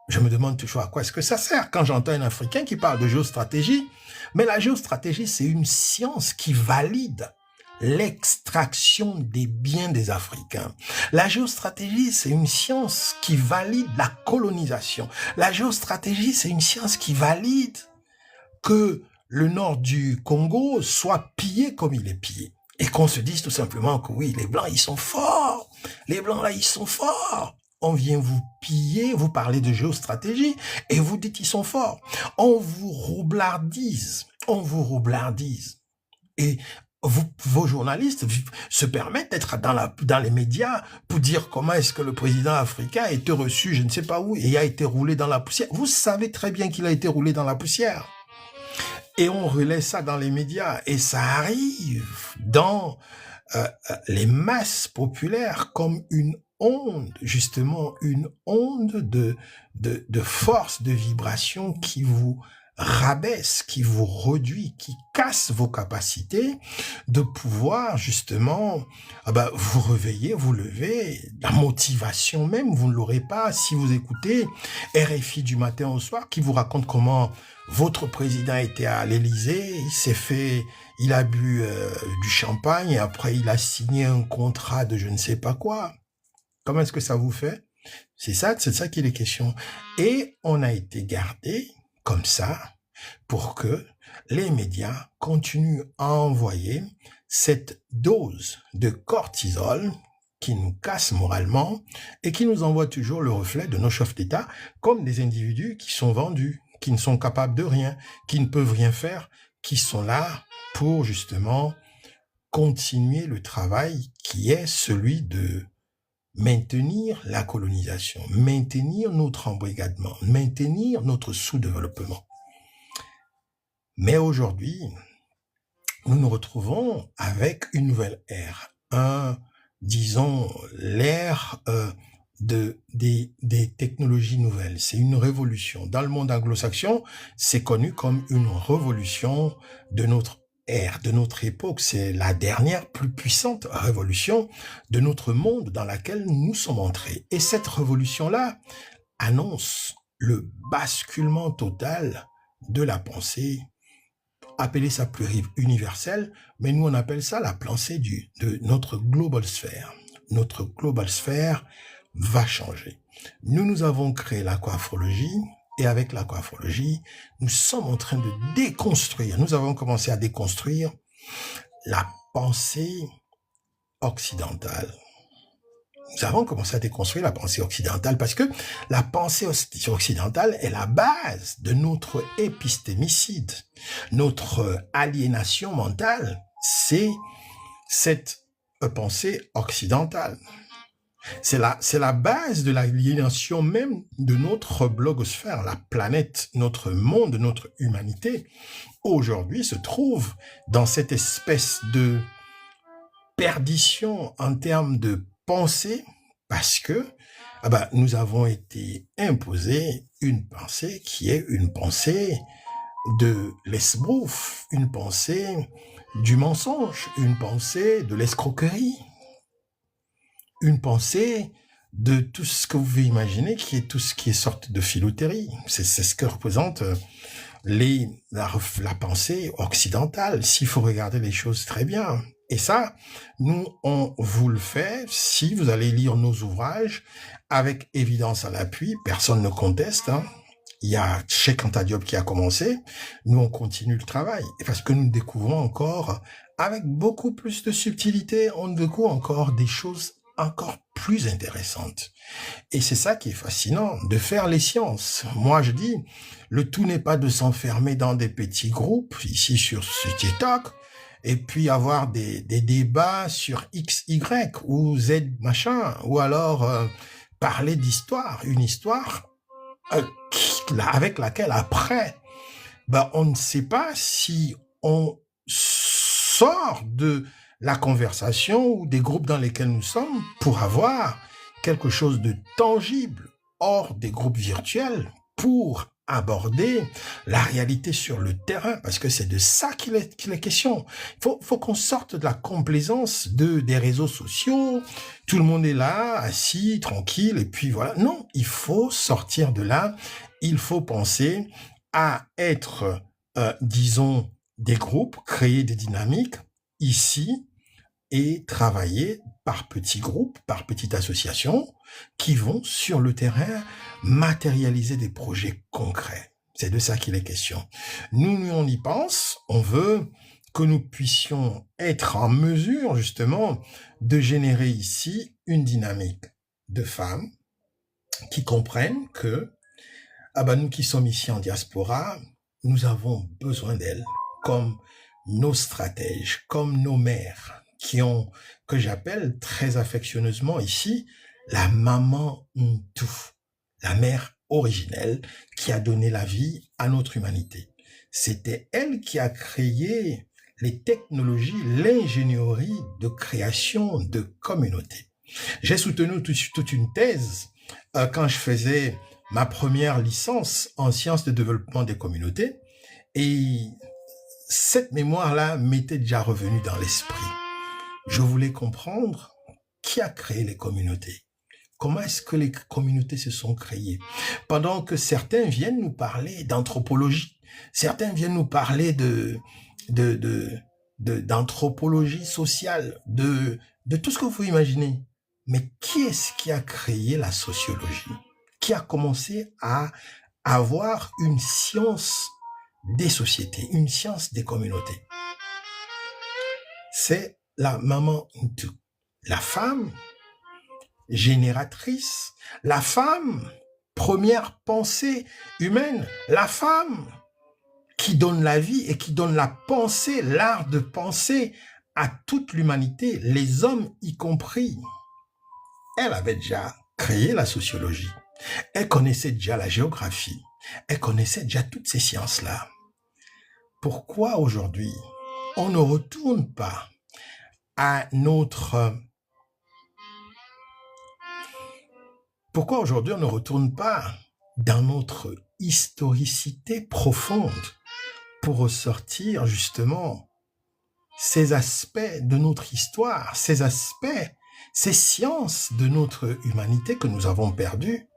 je me demande toujours à quoi est-ce que ça sert quand j'entends un Africain qui parle de géostratégie. Mais la géostratégie, c'est une science qui valide l'extraction des biens des Africains. La géostratégie, c'est une science qui valide la colonisation. La géostratégie, c'est une science qui valide que le nord du Congo soit pillé comme il est pillé. Et qu'on se dise tout simplement que oui, les Blancs, ils sont forts. Les Blancs, là, ils sont forts. On vient vous piller, vous parlez de géostratégie, et vous dites ils sont forts. On vous roublardise. Et vos journalistes se permettent d'être dans les médias pour dire comment est-ce que le président africain a été reçu, je ne sais pas où, et a été roulé dans la poussière. Vous savez très bien qu'il a été roulé dans la poussière. Et on relaie ça dans les médias, et ça arrive dans les masses populaires comme une onde, justement, une onde de force, de vibration qui vous rabaisse, qui vous réduit, qui casse vos capacités de pouvoir justement vous réveiller, vous lever. La motivation même, vous ne l'aurez pas si vous écoutez RFI du matin au soir qui vous raconte comment votre président était à l'Élysée, il a bu du champagne et après il a signé un contrat de je ne sais pas quoi. Comment est-ce que ça vous fait? C'est ça qu'il est question. Et on a été gardé comme ça pour que les médias continuent à envoyer cette dose de cortisol qui nous casse moralement et qui nous envoie toujours le reflet de nos chefs d'État comme des individus qui sont vendus, qui ne sont capables de rien, qui ne peuvent rien faire, qui sont là pour justement continuer le travail qui est celui de maintenir la colonisation, maintenir notre embrigadement, maintenir notre sous-développement. Mais aujourd'hui, nous nous retrouvons avec une nouvelle ère. disons, l'ère des technologies nouvelles. C'est une révolution. Dans le monde anglo-saxon, c'est connu comme une révolution de notre ère, de notre époque. C'est la dernière plus puissante révolution de notre monde dans laquelle nous sommes entrés. Et cette révolution-là annonce le basculement total de la pensée, appelez ça pluriverselle, mais nous on appelle ça la pensée de notre global sphere. Notre global sphere va changer. Nous avons créé l'aquaphologie, et avec l'aquaphologie, nous sommes en train de déconstruire, nous avons commencé à déconstruire la pensée occidentale. Nous avons commencé à déconstruire la pensée occidentale parce que la pensée occidentale est la base de notre épistémicide. Notre aliénation mentale, c'est cette pensée occidentale. C'est la base de l'aliénation même de notre blogosphère, la planète, notre monde, notre humanité. Aujourd'hui se trouve dans cette espèce de perdition en termes de pensée parce que nous avons été imposés une pensée qui est une pensée de l'esbrouf, une pensée du mensonge, une pensée de l'escroquerie, une pensée de tout ce que vous pouvez imaginer qui est tout ce qui est sorte de filouterie. C'est ce que représente la pensée occidentale, s'il faut regarder les choses très bien. Et ça, nous, on vous le fait si vous allez lire nos ouvrages avec évidence à l'appui. Personne ne conteste. Il y a Cheikh Anta Diop qui a commencé. Nous, on continue le travail. Parce que nous découvrons encore, avec beaucoup plus de subtilité, on découvre encore des choses encore plus intéressantes. Et c'est ça qui est fascinant, de faire les sciences. Moi, je dis, le tout n'est pas de s'enfermer dans des petits groupes, ici sur ce TikTok, et puis avoir des débats sur X, Y ou Z machin, ou alors parler d'histoire, une histoire avec laquelle après, on ne sait pas si on sort de la conversation ou des groupes dans lesquels nous sommes pour avoir quelque chose de tangible hors des groupes virtuels pour aborder la réalité sur le terrain, parce que c'est de ça qu'il est question. Faut qu'on sorte de la complaisance des réseaux sociaux. Tout le monde est là, assis, tranquille, et puis voilà. Non, il faut sortir de là. Il faut penser à être, disons, des groupes, créer des dynamiques ici et travailler par petits groupes, par petites associations qui vont sur le terrain matérialiser des projets concrets. C'est de ça qu'il est question. Nous, on y pense, on veut que nous puissions être en mesure justement de générer ici une dynamique de femmes qui comprennent que nous qui sommes ici en diaspora, nous avons besoin d'elles comme nos stratèges, comme nos mères, que j'appelle très affectionneusement ici, la maman Ntou, la mère originelle qui a donné la vie à notre humanité. C'était elle qui a créé les technologies, l'ingénierie de création de communautés. J'ai soutenu toute une thèse quand je faisais ma première licence en sciences de développement des communautés, et cette mémoire-là m'était déjà revenue dans l'esprit. Je voulais comprendre qui a créé les communautés. Comment est-ce que les communautés se sont créées? Pendant que certains viennent nous parler d'anthropologie, certains viennent nous parler d'anthropologie sociale, de tout ce que vous pouvez imaginer. Mais qui est-ce qui a créé la sociologie? Qui a commencé à avoir une science des sociétés, une science des communautés? C'est la maman Ntou, la femme génératrice, la femme première pensée humaine, la femme qui donne la vie et qui donne la pensée, l'art de penser à toute l'humanité, les hommes y compris. Elle avait déjà créé la sociologie, elle connaissait déjà la géographie, elle connaissait déjà toutes ces sciences-là. Pourquoi aujourd'hui on ne retourne pas à notre... Pourquoi aujourd'hui on ne retourne pas dans notre historicité profonde pour ressortir justement ces aspects de notre histoire, ces aspects, ces sciences de notre humanité que nous avons perdues?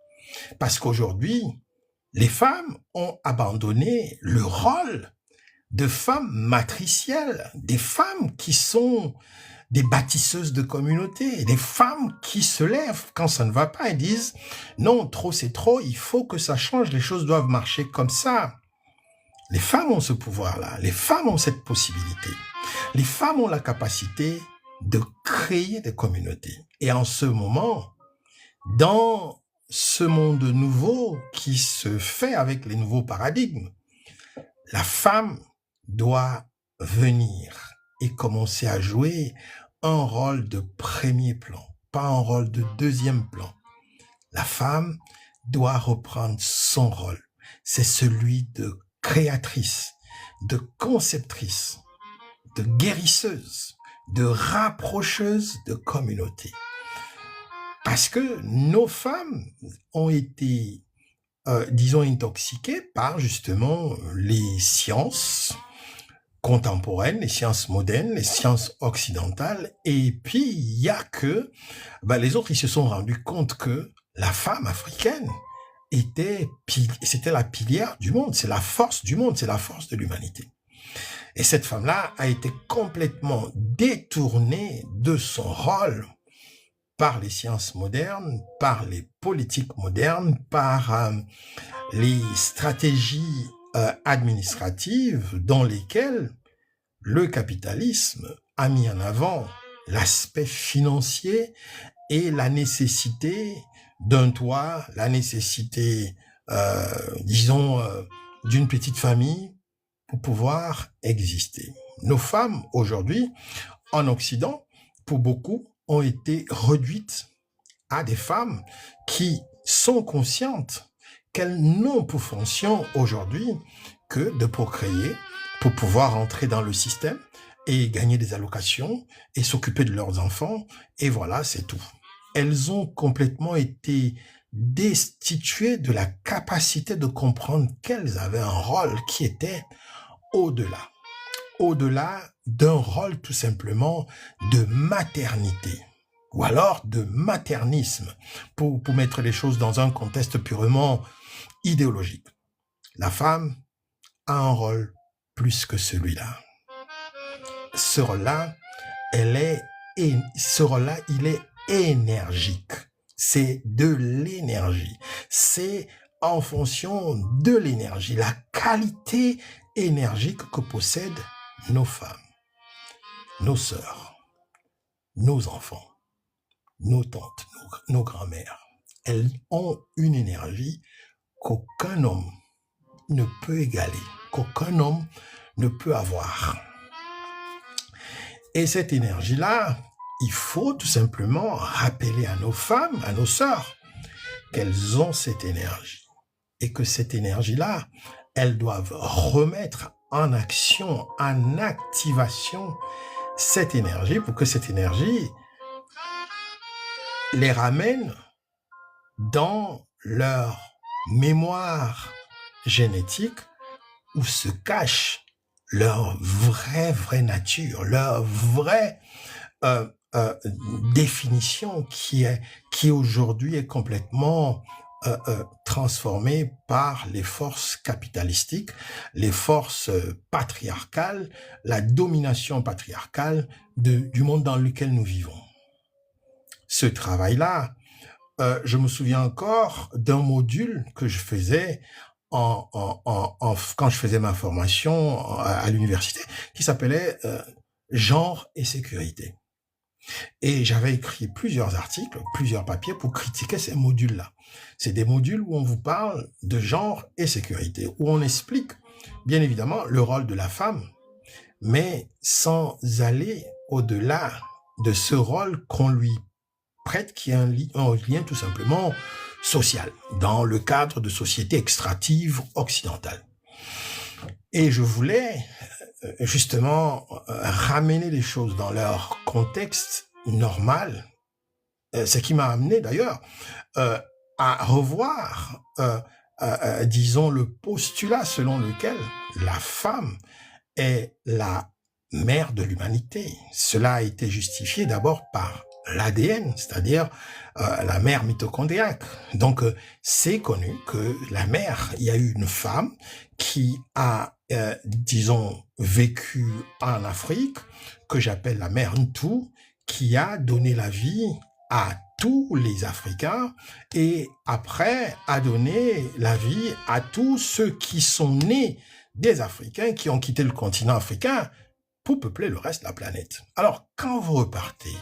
Parce qu'aujourd'hui, les femmes ont abandonné le rôle de femmes matricielles, des femmes qui sont des bâtisseuses de communautés, des femmes qui se lèvent quand ça ne va pas et disent « Non, trop c'est trop, il faut que ça change, les choses doivent marcher comme ça ». Les femmes ont ce pouvoir-là, les femmes ont cette possibilité. Les femmes ont la capacité de créer des communautés. Et en ce moment, dans ce monde nouveau qui se fait avec les nouveaux paradigmes, la femme doit venir et commencer à jouer un rôle de premier plan, pas un rôle de deuxième plan. La femme doit reprendre son rôle. C'est celui de créatrice, de conceptrice, de guérisseuse, de rapprocheuse de communauté. Parce que nos femmes ont été, disons, intoxiquées par justement les sciences contemporaines, les sciences modernes, les sciences occidentales. Et puis, il y a que les autres, ils se sont rendus compte que la femme africaine c'était la pilière du monde, c'est la force du monde, c'est la force de l'humanité. Et cette femme-là a été complètement détournée de son rôle par les sciences modernes, par les politiques modernes, par les stratégies administratives dans lesquelles le capitalisme a mis en avant l'aspect financier et la nécessité d'un toit, la nécessité, disons, d'une petite famille pour pouvoir exister. Nos femmes, aujourd'hui, en Occident, pour beaucoup, ont été réduites à des femmes qui sont conscientes qu'elles n'ont pour fonction aujourd'hui que de procréer pour pouvoir entrer dans le système et gagner des allocations et s'occuper de leurs enfants. Et voilà, c'est tout. Elles ont complètement été destituées de la capacité de comprendre qu'elles avaient un rôle qui était au-delà. Au-delà d'un rôle tout simplement de maternité ou alors de maternisme pour mettre les choses dans un contexte purement idéologique. La femme a un rôle plus que celui-là. Ce rôle-là, il est énergique. C'est de l'énergie. C'est en fonction de l'énergie, la qualité énergique que possèdent nos femmes, nos sœurs, nos enfants, nos tantes, nos grands-mères. Elles ont une énergie qu'aucun homme ne peut égaler, qu'aucun homme ne peut avoir. Et cette énergie-là, il faut tout simplement rappeler à nos femmes, à nos sœurs, qu'elles ont cette énergie. Et que cette énergie-là, elles doivent remettre en action, en activation, cette énergie pour que cette énergie les ramène dans leur mémoire génétique où se cache leur vraie nature, leur vraie définition qui aujourd'hui est complètement transformée par les forces capitalistiques, les forces patriarcales, la domination patriarcale du monde dans lequel nous vivons. Ce travail-là, je me souviens encore d'un module que je faisais quand je faisais ma formation à l'université, qui s'appelait Genre et sécurité. Et j'avais écrit plusieurs articles, plusieurs papiers pour critiquer ces modules-là. C'est des modules où on vous parle de genre et sécurité, où on explique, bien évidemment, le rôle de la femme, mais sans aller au-delà de ce rôle qu'on lui prête, qui est un lien tout simplement social, dans le cadre de sociétés extractives occidentales. Et je voulais justement ramener les choses dans leur contexte normal, ce qui m'a amené d'ailleurs euh, à revoir, disons, le postulat selon lequel la femme est la mère de l'humanité. Cela a été justifié d'abord par l'ADN, c'est-à-dire la mère mitochondriaque. Donc, c'est connu que la mère, il y a eu une femme qui a, disons, vécu en Afrique, que j'appelle la mère Ntou, qui a donné la vie à tous les Africains et après a donné la vie à tous ceux qui sont nés des Africains qui ont quitté le continent africain pour peupler le reste de la planète. Alors, quand vous repartez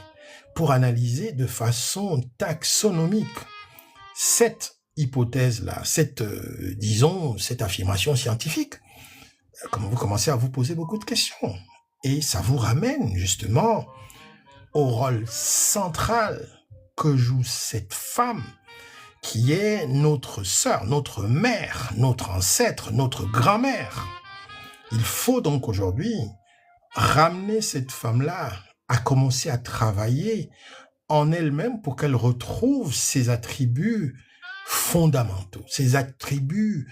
pour analyser de façon taxonomique cette hypothèse-là, disons, cette affirmation scientifique, comme vous commencez à vous poser beaucoup de questions. Et ça vous ramène justement au rôle central que joue cette femme qui est notre sœur, notre mère, notre ancêtre, notre grand-mère. Il faut donc aujourd'hui ramener cette femme-là à commencer à travailler en elle-même pour qu'elle retrouve ses attributs fondamentaux, ses attributs,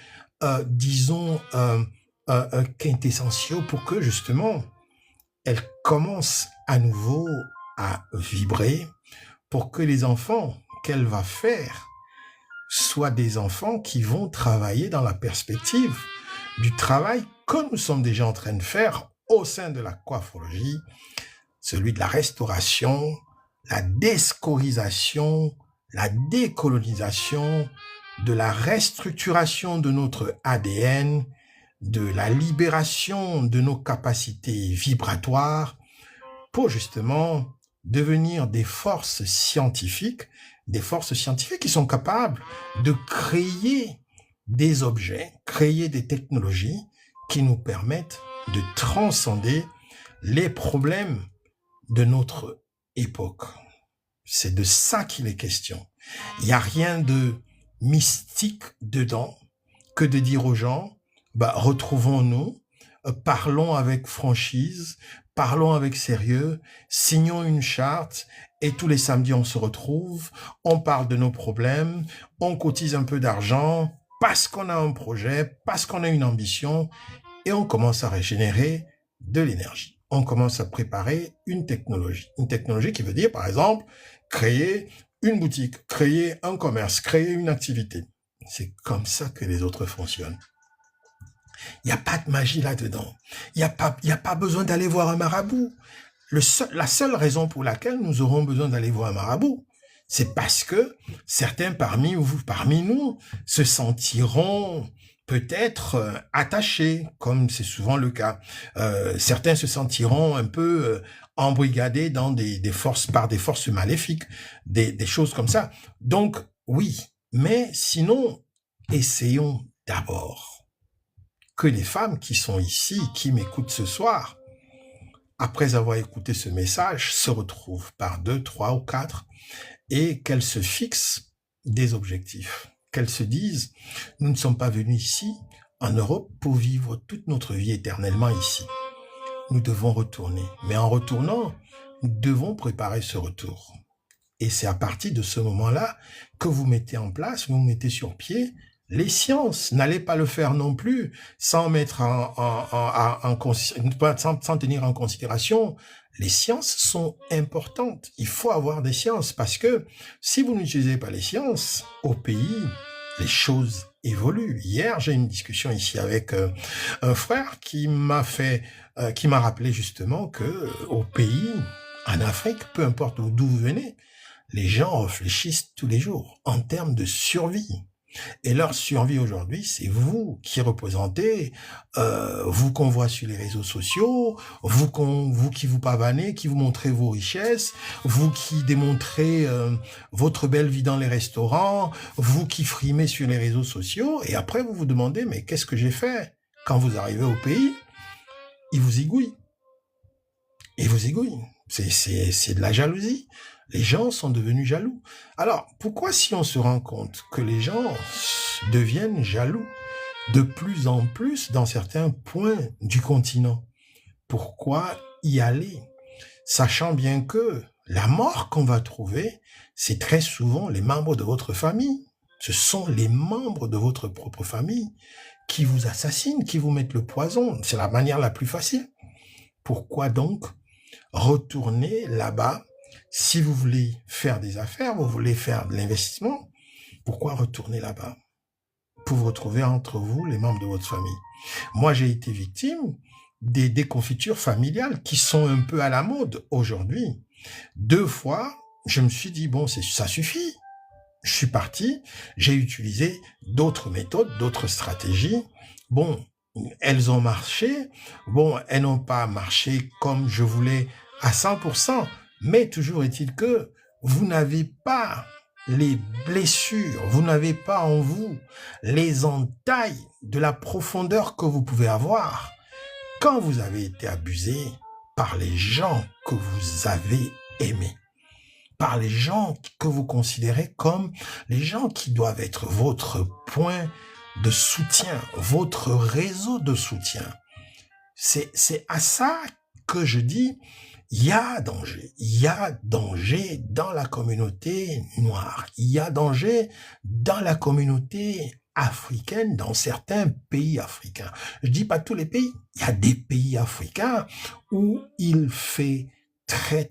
disons, quintessentiaux pour que justement elle commence à nouveau à vibrer, pour que les enfants qu'elle va faire soient des enfants qui vont travailler dans la perspective du travail que nous sommes déjà en train de faire au sein de la coiffologie, celui de la restauration, la déscorisation, la décolonisation, de la restructuration de notre ADN, de la libération de nos capacités vibratoires pour justement devenir des forces scientifiques qui sont capables de créer des objets, créer des technologies qui nous permettent de transcender les problèmes de notre époque. C'est de ça qu'il est question. Il n'y a rien de mystique dedans que de dire aux gens, retrouvons-nous, parlons avec franchise, parlons avec sérieux, signons une charte et tous les samedis on se retrouve, on parle de nos problèmes, on cotise un peu d'argent parce qu'on a un projet, parce qu'on a une ambition et on commence à régénérer de l'énergie. On commence à préparer une technologie. Une technologie qui veut dire, par exemple, créer une boutique, créer un commerce, créer une activité. C'est comme ça que les autres fonctionnent. Il n'y a pas de magie là-dedans. Il n'y a pas besoin d'aller voir un marabout. La seule raison pour laquelle nous aurons besoin d'aller voir un marabout, c'est parce que certains parmi nous se sentiront peut-être attachés, comme c'est souvent le cas. Certains se sentiront un peu embrigadés dans des forces, par des forces maléfiques, des choses comme ça. Donc, oui, mais sinon, essayons d'abord que les femmes qui sont ici, qui m'écoutent ce soir, après avoir écouté ce message, se retrouvent par 2, 3 ou 4 et qu'elles se fixent des objectifs. Qu'elles se disent, nous ne sommes pas venus ici, en Europe, pour vivre toute notre vie éternellement ici. Nous devons retourner. Mais en retournant, nous devons préparer ce retour. Et c'est à partir de ce moment-là que vous mettez en place, vous mettez sur pied les sciences. N'allez pas le faire non plus sans mettre sans tenir en considération. Les sciences sont importantes. Il faut avoir des sciences parce que si vous n'utilisez pas les sciences au pays, les choses évoluent. Hier, j'ai eu une discussion ici avec un frère qui m'a rappelé justement que au pays, en Afrique, peu importe d'où vous venez, les gens réfléchissent tous les jours en termes de survie. Et leur survie aujourd'hui, c'est vous qui représentez, vous qu'on voit sur les réseaux sociaux, vous qui vous pavanez, qui vous montrez vos richesses, vous qui démontrez votre belle vie dans les restaurants, vous qui frimez sur les réseaux sociaux, et après vous vous demandez, mais qu'est-ce que j'ai fait? Quand vous arrivez au pays, ils vous égouillent. Ils vous égouillent. C'est de la jalousie. Les gens sont devenus jaloux. Alors, pourquoi si on se rend compte que les gens deviennent jaloux, de plus en plus dans certains points du continent. Pourquoi y aller? Sachant bien que la mort qu'on va trouver, c'est très souvent les membres de votre famille. Ce sont les membres de votre propre famille qui vous assassinent, qui vous mettent le poison. C'est la manière la plus facile. Pourquoi donc retourner là-bas si vous voulez faire des affaires, vous voulez faire de l'investissement? Pourquoi retourner là-bas? Pour vous retrouver entre vous, les membres de votre famille. Moi, j'ai été victime des déconfitures familiales qui sont un peu à la mode aujourd'hui. 2 fois, je me suis dit, bon, ça suffit. Je suis parti, j'ai utilisé d'autres méthodes, d'autres stratégies. Bon, elles ont marché. Bon, elles n'ont pas marché comme je voulais à 100%. Mais toujours est-il que vous n'avez pas les blessures, vous n'avez pas en vous les entailles de la profondeur que vous pouvez avoir quand vous avez été abusé par les gens que vous avez aimés, par les gens que vous considérez comme les gens qui doivent être votre point de soutien, votre réseau de soutien. C'est à ça que je dis, il y a danger dans la communauté noire, il y a danger dans la communauté africaine, dans certains pays africains. Je dis pas tous les pays, il y a des pays africains où il fait très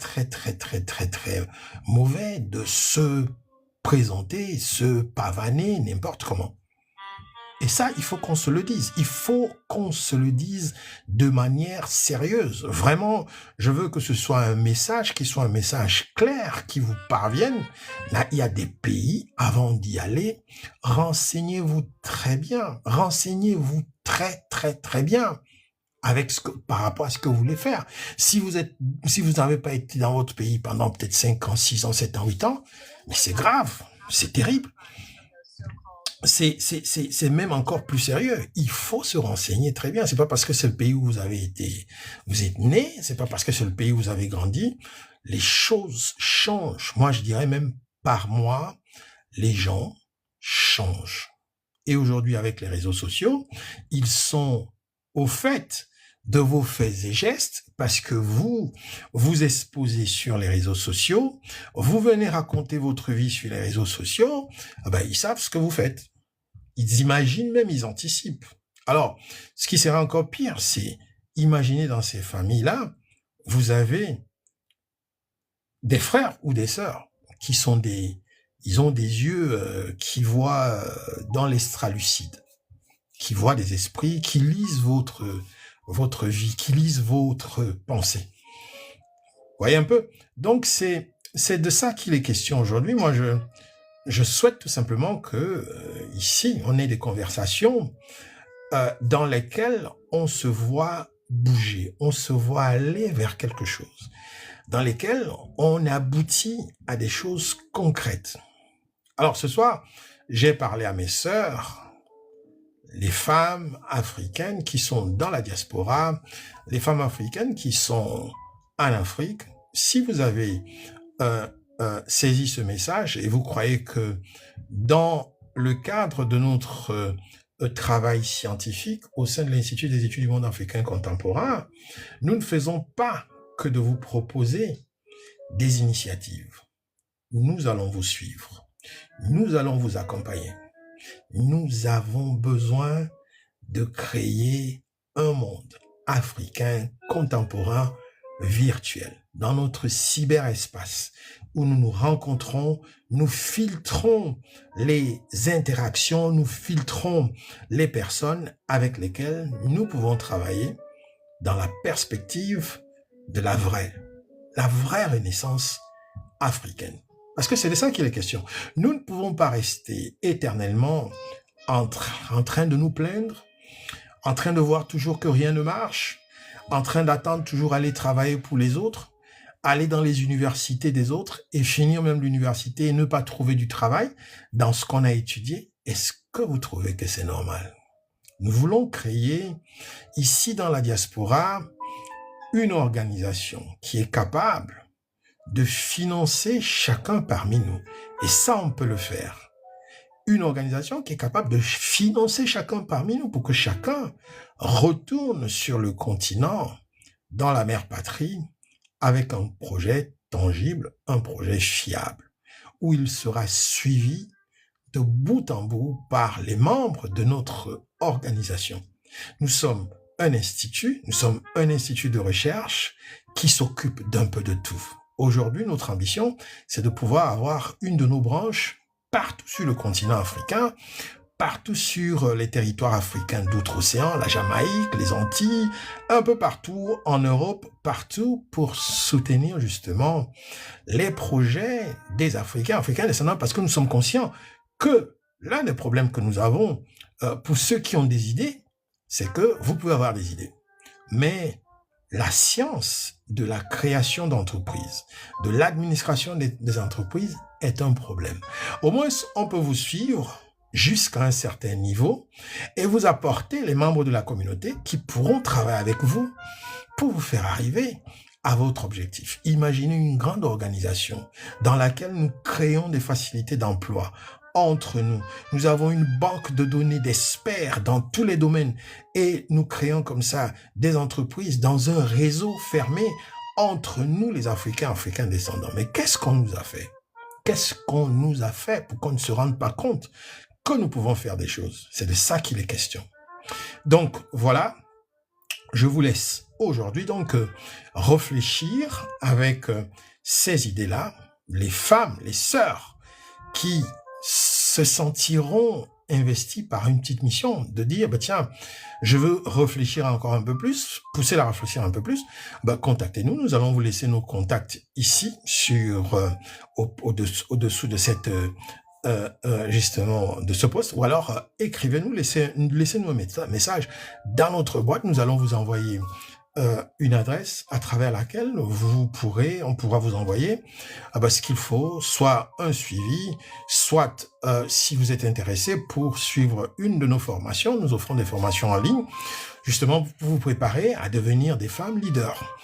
mauvais de se présenter, se pavaner n'importe comment. Et ça, il faut qu'on se le dise. Il faut qu'on se le dise de manière sérieuse. Vraiment, je veux que ce soit un message qui soit un message clair, qui vous parvienne. Là, il y a des pays, avant d'y aller, renseignez-vous très bien. Renseignez-vous très bien avec par rapport à ce que vous voulez faire. Si vous n'avez pas été dans votre pays pendant peut-être 5 ans, 6 ans, 7 ans, 8 ans, mais c'est grave, c'est terrible. C'est même encore plus sérieux. Il faut se renseigner très bien. C'est pas parce que c'est le pays où vous êtes né, c'est pas parce que c'est le pays où vous avez grandi. Les choses changent. Moi, je dirais même par mois, les gens changent. Et aujourd'hui, avec les réseaux sociaux, ils sont au fait de vos faits et gestes parce que vous exposez sur les réseaux sociaux, vous venez raconter votre vie sur les réseaux sociaux, ils savent ce que vous faites. Ils imaginent même, ils anticipent. Alors, ce qui serait encore pire, c'est, imaginez dans ces familles-là, vous avez des frères ou des sœurs qui sont ils ont des yeux qui voient dans l'extralucide, qui voient des esprits, qui lisent votre vie, qui lisent votre pensée. Vous voyez un peu? Donc, c'est de ça qu'il est question aujourd'hui. Moi, je souhaite tout simplement que ici, on ait des conversations dans lesquelles on se voit bouger, on se voit aller vers quelque chose, dans lesquelles on aboutit à des choses concrètes. Alors ce soir, j'ai parlé à mes sœurs, les femmes africaines qui sont dans la diaspora, les femmes africaines qui sont en Afrique. Si vous avez saisi ce message et vous croyez que dans le cadre de notre travail scientifique au sein de l'Institut des études du monde africain contemporain, nous ne faisons pas que de vous proposer des initiatives. Nous allons vous suivre. Nous allons vous accompagner. Nous avons besoin de créer un monde africain contemporain virtuel dans notre cyberespace où nous nous rencontrons, nous filtrons les interactions, nous filtrons les personnes avec lesquelles nous pouvons travailler dans la perspective de la vraie renaissance africaine. Parce que c'est de ça qu'il est question. Nous ne pouvons pas rester éternellement en train de nous plaindre, en train de voir toujours que rien ne marche, en train d'attendre toujours aller travailler pour les autres, aller dans les universités des autres et finir même l'université et ne pas trouver du travail dans ce qu'on a étudié. Est-ce que vous trouvez que c'est normal? Nous voulons créer ici dans la diaspora une organisation qui est capable de financer chacun parmi nous. Et ça, on peut le faire. une organisation qui est capable de financer chacun parmi nous pour que chacun retourne sur le continent, dans la mère patrie, avec un projet tangible, un projet fiable, où il sera suivi de bout en bout par les membres de notre organisation. Nous sommes un institut de recherche qui s'occupe d'un peu de tout. Aujourd'hui, notre ambition, c'est de pouvoir avoir une de nos branches partout sur le continent africain, partout sur les territoires africains d'outre-océan, la Jamaïque, les Antilles, un peu partout en Europe, partout pour soutenir justement les projets des Africains descendants, parce que nous sommes conscients que l'un des problèmes que nous avons pour ceux qui ont des idées, c'est que vous pouvez avoir des idées, mais la science de la création d'entreprises, de l'administration des entreprises est un problème. Au moins, on peut vous suivre jusqu'à un certain niveau et vous apporter les membres de la communauté qui pourront travailler avec vous pour vous faire arriver à votre objectif. Imaginez une grande organisation dans laquelle nous créons des facilités d'emploi entre nous. Nous avons une banque de données d'experts dans tous les domaines et nous créons comme ça des entreprises dans un réseau fermé entre nous, les Africains descendants. Mais qu'est-ce qu'on nous a fait? Qu'est-ce qu'on nous a fait pour qu'on ne se rende pas compte que nous pouvons faire des choses? C'est de ça qu'il est question. Donc, voilà, je vous laisse aujourd'hui donc réfléchir avec ces idées-là, les femmes, les sœurs qui se sentiront investis par une petite mission de dire, tiens, je veux réfléchir encore un peu plus, pousser la réfléchir un peu plus, contactez-nous, nous allons vous laisser nos contacts ici sur au-dessous de cette justement de ce poste, ou alors écrivez-nous, laissez-nous un message dans notre boîte, nous allons vous envoyer une adresse à travers laquelle on pourra vous envoyer ce qu'il faut, soit un suivi, soit si vous êtes intéressé pour suivre une de nos formations. Nous offrons des formations en ligne, justement pour vous préparer à devenir des femmes leaders.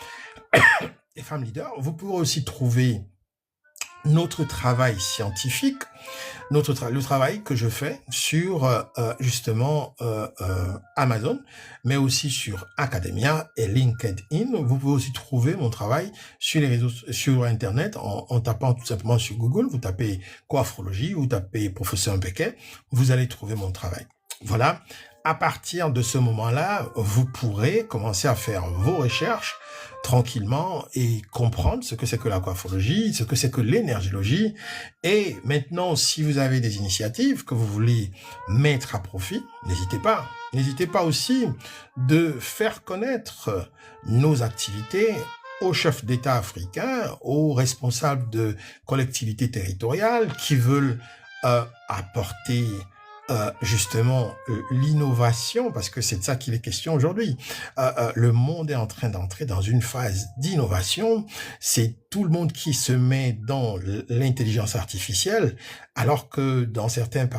Des femmes leaders, vous pourrez aussi trouver notre travail scientifique, le travail que je fais sur justement Amazon, mais aussi sur Academia et LinkedIn. Vous pouvez aussi trouver mon travail sur les réseaux, sur Internet, en tapant tout simplement sur Google. Vous tapez coiffrologie, vous tapez professeur Mbeke, vous allez trouver mon travail. Voilà. À partir de ce moment-là, vous pourrez commencer à faire vos recherches tranquillement et comprendre ce que c'est que la coiffologie, ce que c'est que l'énergéologie. Et maintenant, si vous avez des initiatives que vous voulez mettre à profit, n'hésitez pas. N'hésitez pas aussi de faire connaître nos activités aux chefs d'État africains, aux responsables de collectivités territoriales qui veulent apporter justement l'innovation, parce que c'est de ça qu'il est question aujourd'hui. Le monde est en train d'entrer dans une phase d'innovation. C'est tout le monde qui se met dans l'intelligence artificielle, alors que dans certaines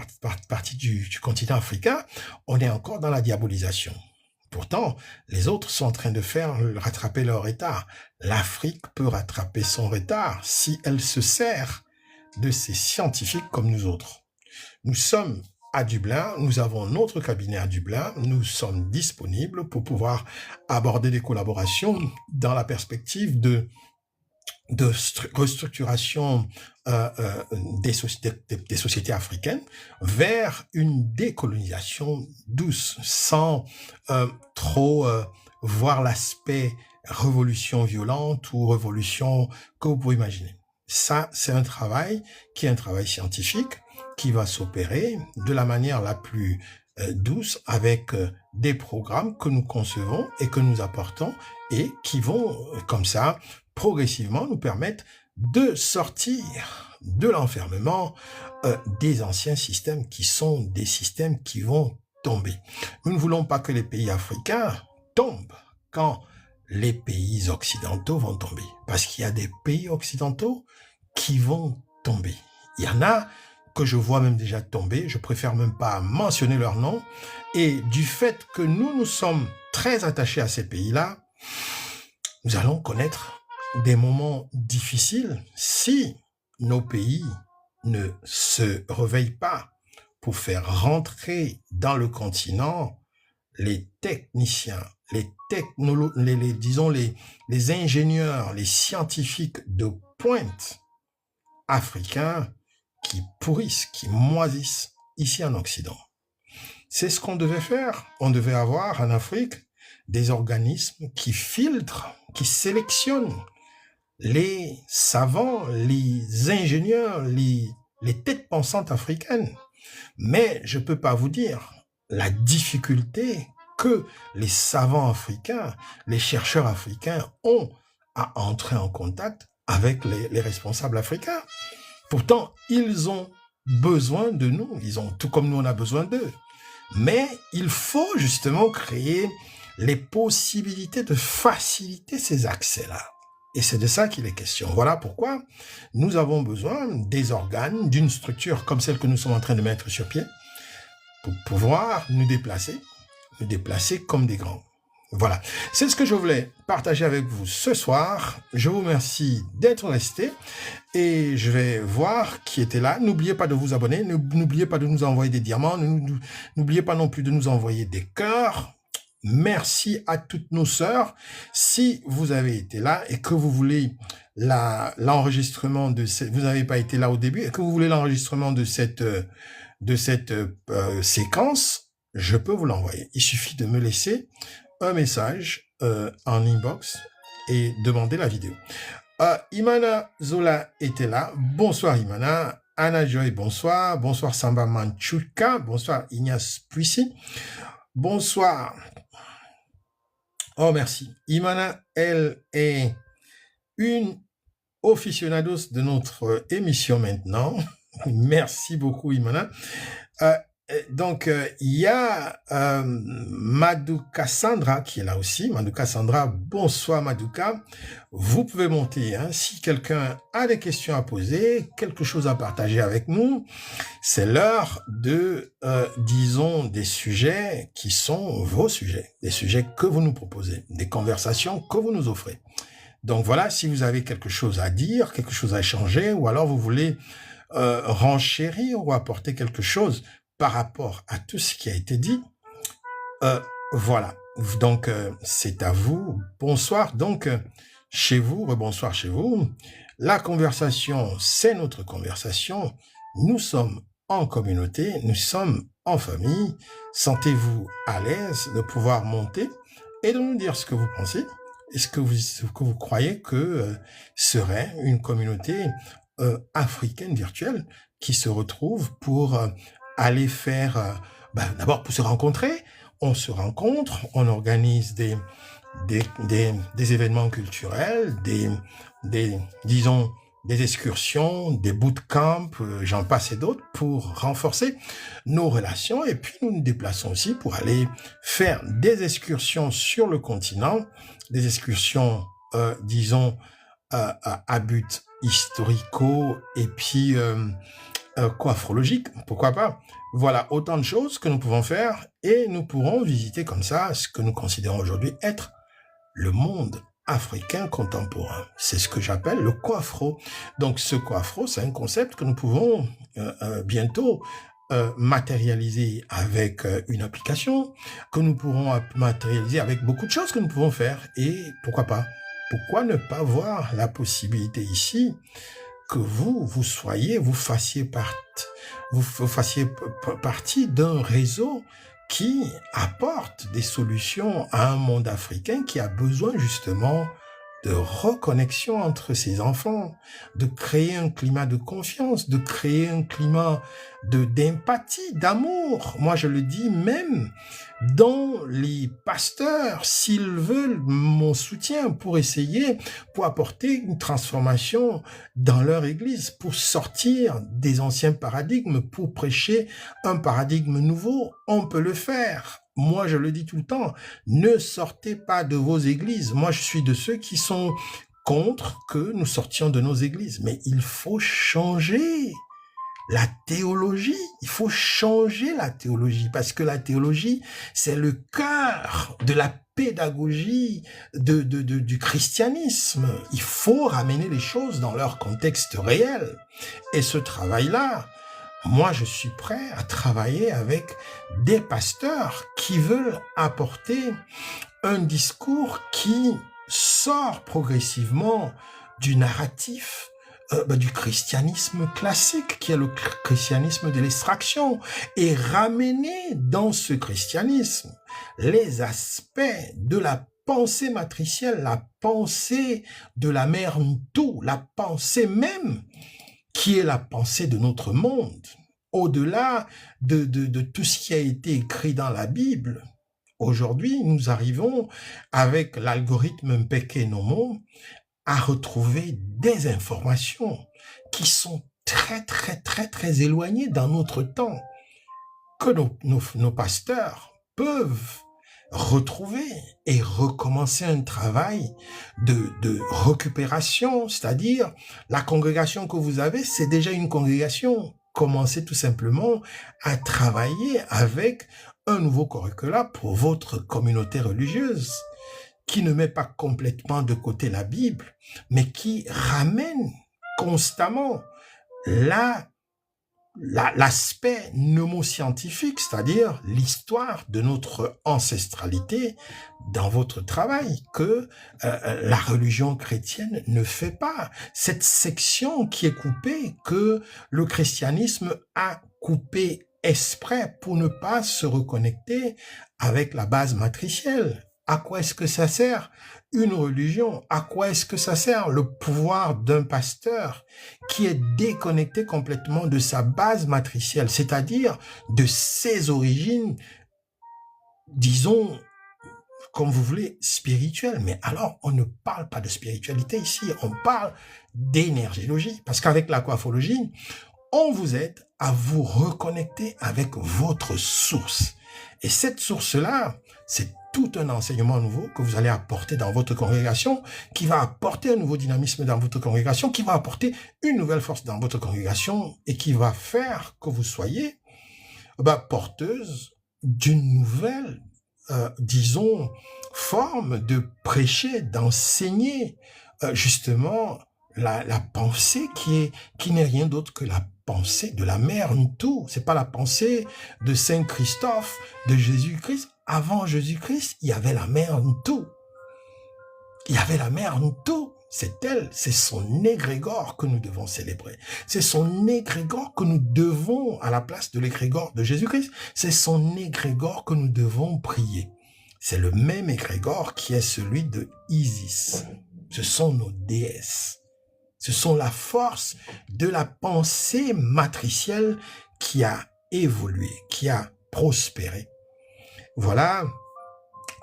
parties du continent africain, on est encore dans la diabolisation. Pourtant, les autres sont en train de rattraper leur retard. L'Afrique peut rattraper son retard si elle se sert de ces scientifiques comme nous autres. Nous sommes à Dublin, nous avons notre cabinet à Dublin, nous sommes disponibles pour pouvoir aborder des collaborations dans la perspective de restructuration des sociétés africaines vers une décolonisation douce, sans trop voir l'aspect révolution violente ou révolution que vous pouvez imaginer. Ça, c'est un travail qui est un travail scientifique, qui va s'opérer de la manière la plus douce avec des programmes que nous concevons et que nous apportons et qui vont comme ça progressivement nous permettre de sortir de l'enfermement des anciens systèmes qui sont des systèmes qui vont tomber. Nous ne voulons pas que les pays africains tombent quand les pays occidentaux vont tomber, parce qu'il y a des pays occidentaux qui vont tomber. Il y en a que je vois même déjà tomber, je préfère même pas mentionner leur nom, et du fait que nous sommes très attachés à ces pays-là, nous allons connaître des moments difficiles si nos pays ne se réveillent pas pour faire rentrer dans le continent les techniciens, disons les ingénieurs, les scientifiques de pointe africains qui pourrissent, qui moisissent ici en Occident. C'est ce qu'on devait faire. On devait avoir en Afrique des organismes qui filtrent, qui sélectionnent les savants, les ingénieurs, les têtes pensantes africaines. Mais je peux pas vous dire la difficulté que les savants africains, les chercheurs africains ont à entrer en contact avec les responsables africains. Pourtant, ils ont besoin de nous, tout comme nous on a besoin d'eux. Mais il faut justement créer les possibilités de faciliter ces accès-là. Et c'est de ça qu'il est question. Voilà pourquoi nous avons besoin des organes, d'une structure comme celle que nous sommes en train de mettre sur pied, pour pouvoir nous déplacer comme des grands. Voilà, c'est ce que je voulais partager avec vous ce soir. Je vous remercie d'être resté et je vais voir qui était là. N'oubliez pas de vous abonner, n'oubliez pas de nous envoyer des diamants, n'oubliez pas non plus de nous envoyer des cœurs. Merci à toutes nos sœurs. Si vous avez été là et que vous voulez l'enregistrement de cette, vous n'avez pas été là au début et que vous voulez l'enregistrement de cette séquence, je peux vous l'envoyer. Il suffit de me laisser un message en inbox et demander la vidéo. Imana Zola était là. Bonsoir Imana. Anna Joy, bonsoir. Bonsoir Samba Manchuka. Bonsoir Ignace Puissy. Bonsoir. Oh, merci. Imana, elle est une aficionados de notre émission maintenant. Merci beaucoup, Imana. Donc, il y a Madouka Sandra qui est là aussi. Madouka Sandra, bonsoir Madouka. Vous pouvez monter, hein, si quelqu'un a des questions à poser, quelque chose à partager avec nous. C'est l'heure de, disons, des sujets qui sont vos sujets, des sujets que vous nous proposez, des conversations que vous nous offrez. Donc voilà, si vous avez quelque chose à dire, quelque chose à échanger, ou alors vous voulez renchérir ou apporter quelque chose par rapport à tout ce qui a été dit, voilà. Donc, c'est à vous. Bonsoir. Donc, chez vous, rebonsoir chez vous. La conversation, c'est notre conversation. Nous sommes en communauté, nous sommes en famille. Sentez-vous à l'aise de pouvoir monter et de nous dire ce que vous pensez. Est-ce que vous croyez que serait une communauté africaine virtuelle qui se retrouve pour aller faire, d'abord pour se rencontrer, on se rencontre, on organise des événements culturels, disons, des excursions, des bootcamps, j'en passe et d'autres, pour renforcer nos relations. Et puis, nous nous déplaçons aussi pour aller faire des excursions sur le continent, des excursions, disons, à but historico et puis coiffrologique, pourquoi pas. Voilà, autant de choses que nous pouvons faire et nous pourrons visiter comme ça ce que nous considérons aujourd'hui être le monde africain contemporain. C'est ce que j'appelle le coiffro. Donc ce coiffro, c'est un concept que nous pouvons bientôt matérialiser avec une application, que nous pourrons matérialiser avec beaucoup de choses que nous pouvons faire. Et pourquoi pas? Pourquoi ne pas voir la possibilité ici que vous fassiez partie d'un réseau qui apporte des solutions à un monde africain qui a besoin justement de reconnexion entre ses enfants, de créer un climat de confiance, de créer un climat d'empathie, d'amour. Moi, je le dis même dans les pasteurs, s'ils veulent mon soutien pour apporter une transformation dans leur église, pour sortir des anciens paradigmes, pour prêcher un paradigme nouveau, on peut le faire. Moi, je le dis tout le temps, ne sortez pas de vos églises. Moi, je suis de ceux qui sont contre que nous sortions de nos églises. Mais il faut changer la théologie. Il faut changer la théologie parce que la théologie, c'est le cœur de la pédagogie du christianisme. Il faut ramener les choses dans leur contexte réel. Et ce travail-là, Moi, je suis prêt à travailler avec des pasteurs qui veulent apporter un discours qui sort progressivement du narratif du christianisme classique, qui est le christianisme de l'extraction, et ramener dans ce christianisme les aspects de la pensée matricielle, la pensée de la mère Ntou, la pensée même qui est la pensée de notre monde, au-delà de tout ce qui a été écrit dans la Bible. Aujourd'hui, nous arrivons, avec l'algorithme Mpeke Nomo, à retrouver des informations qui sont très éloignées dans notre temps, que nos pasteurs peuvent retrouver et recommencer un travail de récupération, c'est-à-dire la congrégation que vous avez, c'est déjà une congrégation. Commencez tout simplement à travailler avec un nouveau curriculum pour votre communauté religieuse qui ne met pas complètement de côté la Bible, mais qui ramène constamment l'aspect mnémoscientifique, c'est-à-dire l'histoire de notre ancestralité dans votre travail, que la religion chrétienne ne fait pas. Cette section qui est coupée, que le christianisme a coupée exprès pour ne pas se reconnecter avec la base matricielle. À quoi est-ce que ça sert une religion? À quoi est-ce que ça sert le pouvoir d'un pasteur qui est déconnecté complètement de sa base matricielle, c'est-à-dire de ses origines, disons, comme vous voulez, spirituelles? Mais alors, on ne parle pas de spiritualité ici, on parle d'énergéologie, parce qu'avec l'aquaphologie, on vous aide à vous reconnecter avec votre source. Et cette source-là, c'est tout un enseignement nouveau que vous allez apporter dans votre congrégation, qui va apporter un nouveau dynamisme dans votre congrégation, qui va apporter une nouvelle force dans votre congrégation et qui va faire que vous soyez porteuse d'une nouvelle, disons, forme de prêcher, d'enseigner justement la pensée qui n'est rien d'autre que la pensée de la mère Ntou. C'est pas la pensée de Saint Christophe, de Jésus-Christ. Avant Jésus-Christ, il y avait la mère Ntou. Il y avait la mère Ntou. C'est elle, c'est son égrégore que nous devons célébrer. C'est son égrégore que nous devons, à la place de l'égrégore de Jésus-Christ, c'est son égrégore que nous devons prier. C'est le même égrégore qui est celui de Isis. Ce sont nos déesses. Ce sont la force de la pensée matricielle qui a évolué, qui a prospéré. Voilà,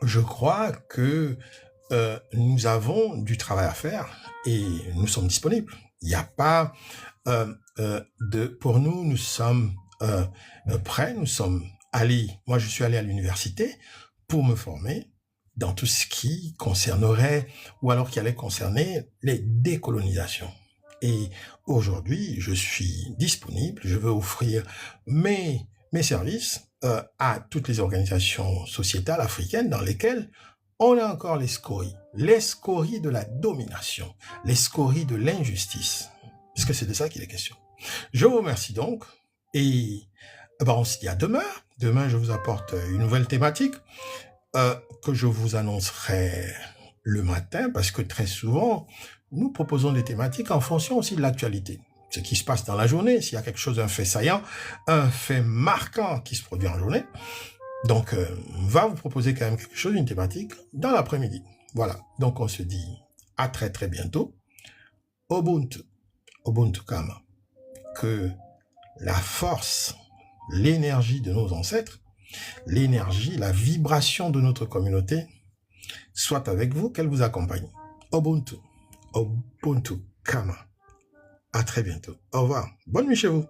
je crois que nous avons du travail à faire et nous sommes disponibles. Il n'y a pas pour nous, nous sommes prêts, nous sommes allés, moi je suis allé à l'université pour me former dans tout ce qui concernerait, ou alors qui allait concerner les décolonisations. Et aujourd'hui, je suis disponible, je veux offrir mes services à toutes les organisations sociétales africaines dans lesquelles on a encore les scories de la domination, les scories de l'injustice. Parce que c'est de ça qu'il est question. Je vous remercie donc, et on se dit à demain. Demain, je vous apporte une nouvelle thématique que je vous annoncerai le matin, parce que très souvent, nous proposons des thématiques en fonction aussi de l'actualité. Ce qui se passe dans la journée, s'il y a quelque chose, un fait saillant, un fait marquant qui se produit en journée. Donc, on va vous proposer quand même quelque chose, une thématique, dans l'après-midi. Voilà, donc on se dit à très bientôt. Ubuntu Kama. Que la force, l'énergie de nos ancêtres, l'énergie, la vibration de notre communauté soit avec vous, qu'elle vous accompagne. Ubuntu Kama. À très bientôt. Au revoir. Bonne nuit chez vous.